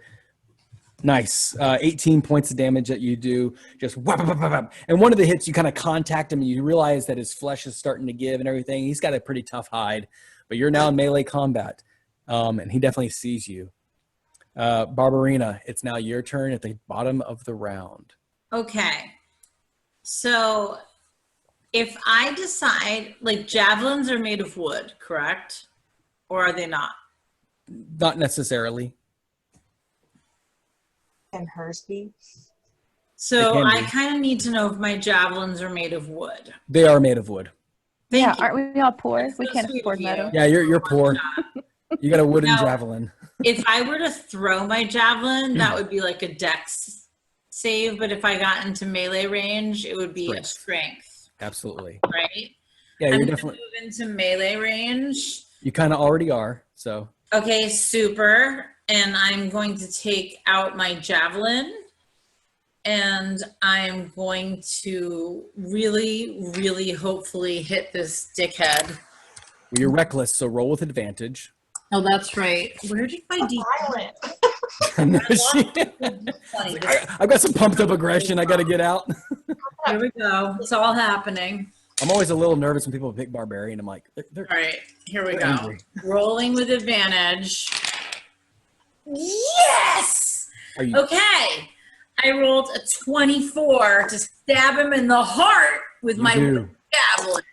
nice. 18 points of damage that you do. Just whap, whap, whap, whap. And one of the hits, you kind of contact him, and you realize that his flesh is starting to give and everything. He's got a pretty tough hide, but you're now in melee combat, and he definitely sees you. Barbarina, it's now your turn at the bottom of the round. Okay. So if I decide, like, javelins are made of wood, correct? Or are they not? Not necessarily. Can hers be? So They can I be. kind of need to know if my javelins are made of wood. They are made of wood. Thank Yeah, you. aren't we all poor? That's We so can't sweet afford of you. metal. Yeah, you're poor. You got a wooden No. javelin. If I were to throw my javelin, that would be like a dex save. But if I got into melee range, it would be a strength, Absolutely. right? Yeah, I'm you're gonna definitely. move into melee range. You kind of already are. So Okay, super. And I'm going to take out my javelin and I'm going to really, really hopefully hit this dickhead. well, you're reckless. So roll with advantage. Oh, that's right. Where did my D? Violent. No, I've got some pumped up aggression. I got to get out. Here we go. It's all happening. I'm always a little nervous when people pick barbarian. I'm like, they're All right, here we They're go. angry. Rolling with advantage. Yes! Are you? Okay. I rolled a 24 to stab him in the heart with You my do. javelin.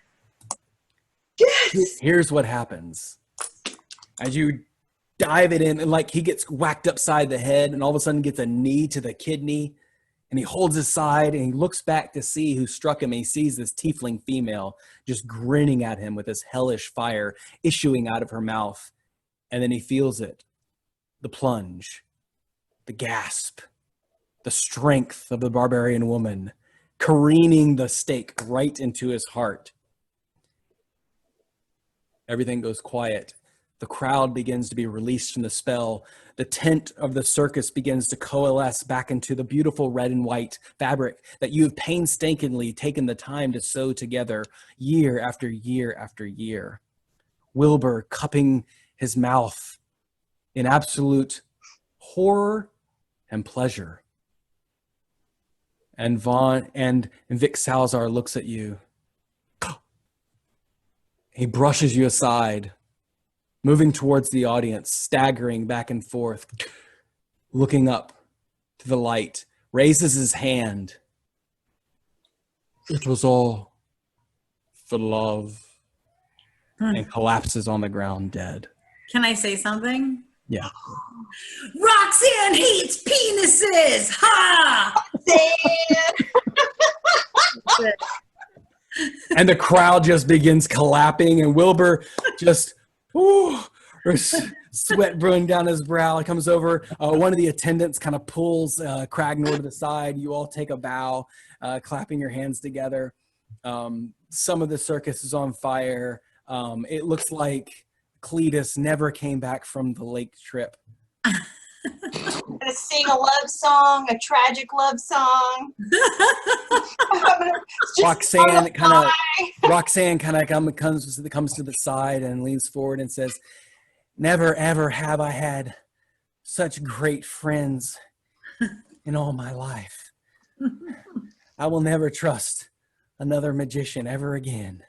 Here's what happens. As you dive it in, and like he gets whacked upside the head and all of a sudden gets a knee to the kidney, and he holds his side and he looks back to see who struck him, and he sees this tiefling female just grinning at him with this hellish fire issuing out of her mouth. And then he feels it. The plunge, the gasp, the strength of the barbarian woman careening the stake right into his heart. Everything goes quiet. The crowd begins to be released from the spell. The tent of the circus begins to coalesce back into the beautiful red and white fabric that you have painstakingly taken the time to sew together year after year after year. Wilbur cupping his mouth in absolute horror and pleasure. And Vic Salazar looks at you. He brushes you aside, moving towards the audience, staggering back and forth, looking up to the light, raises his hand. It was all for love, and collapses on the ground dead. Can I say something? Yeah. Roxanne hates penises! Ha! And the crowd just begins clapping, and Wilbur just, sweat brewing down his brow. He comes over. One of the attendants kind of pulls Kragnor to the side. You all take a bow, clapping your hands together. Some of the circus is on fire. It looks like Cletus never came back from the lake trip. Gonna sing a love song, a tragic love song. Roxanne kind of comes to the side and leans forward and says, "Never ever have I had such great friends in all my life. I will never trust another magician ever again."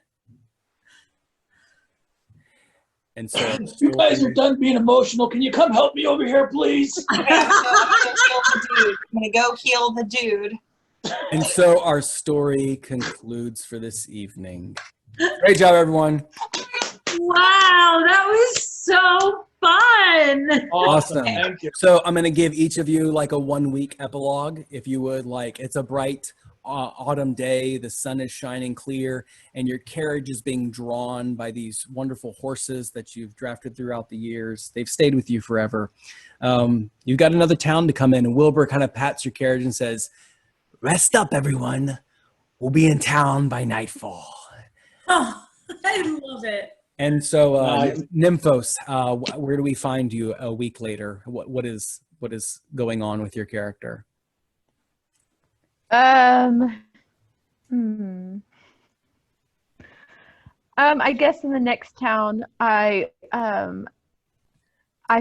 And so You guys are done being emotional. Can you come help me over here, please? I'm gonna go heal the dude. And so our story concludes for this evening. Great job, everyone. Wow, that was so fun. Awesome. Thank you. So I'm going to give each of you like a 1-week epilogue, if you would. Like, it's a bright autumn day. The sun is shining clear, and your carriage is being drawn by these wonderful horses that you've drafted throughout the years. They've stayed with you forever. You've got another town to come in, and Wilbur kind of pats your carriage and says, "Rest up, everyone. We'll be in town by nightfall." Oh, I love it. And so, Nice. Nymphos, where do we find you a week later? What is going on with your character? I guess in the next town, I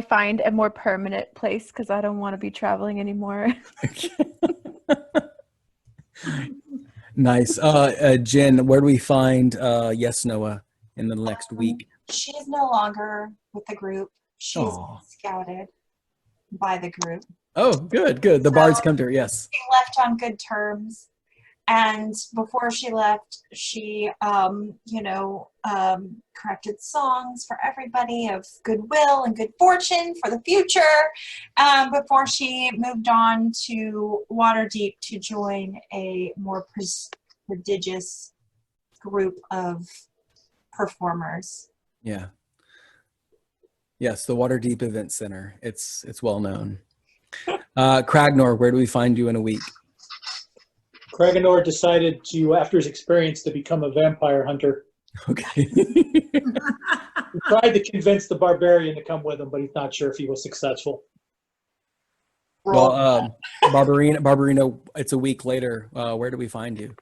find a more permanent place because I don't want to be traveling anymore. Nice. Jen, where do we find Yes Noah in the next week? She is no longer with the group. She's Aw. scouted by the group. Oh, good. The bards come to her, yes. She left on good terms. And before she left, she, corrected songs for everybody of goodwill and good fortune for the future before she moved on to Waterdeep to join a more prodigious group of performers. Yeah. Yes, the Waterdeep Event Center. It's well known. Kragnor, where do we find you in a week? Kraganor decided to, after his experience, to become a vampire hunter. Okay. He tried to convince the barbarian to come with him, but he's not sure if he was successful. Well, Barbarino, it's a week later. Where do we find you?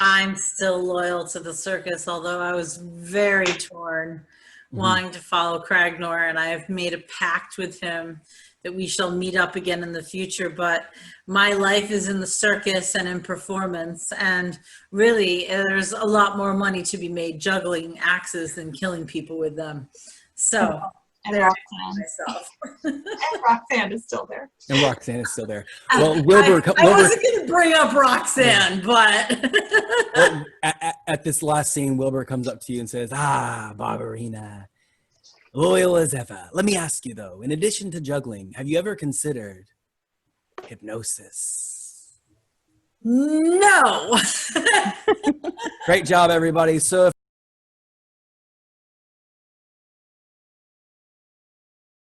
I'm still loyal to the circus, although I was very torn wanting to follow Kragnor, and I have made a pact with him that we shall meet up again in the future. But my life is in the circus and in performance, and really there's a lot more money to be made juggling axes than killing people with them. So And there I Roxanne. myself. And Roxanne is still there. And Roxanne is still there. Well, Wilbur, I wasn't going to bring up Roxanne, but Well, at this last scene, Wilbur comes up to you and says, Barbarina, loyal as ever. Let me ask you, though, in addition to juggling, have you ever considered hypnosis? no. Great job, everybody. So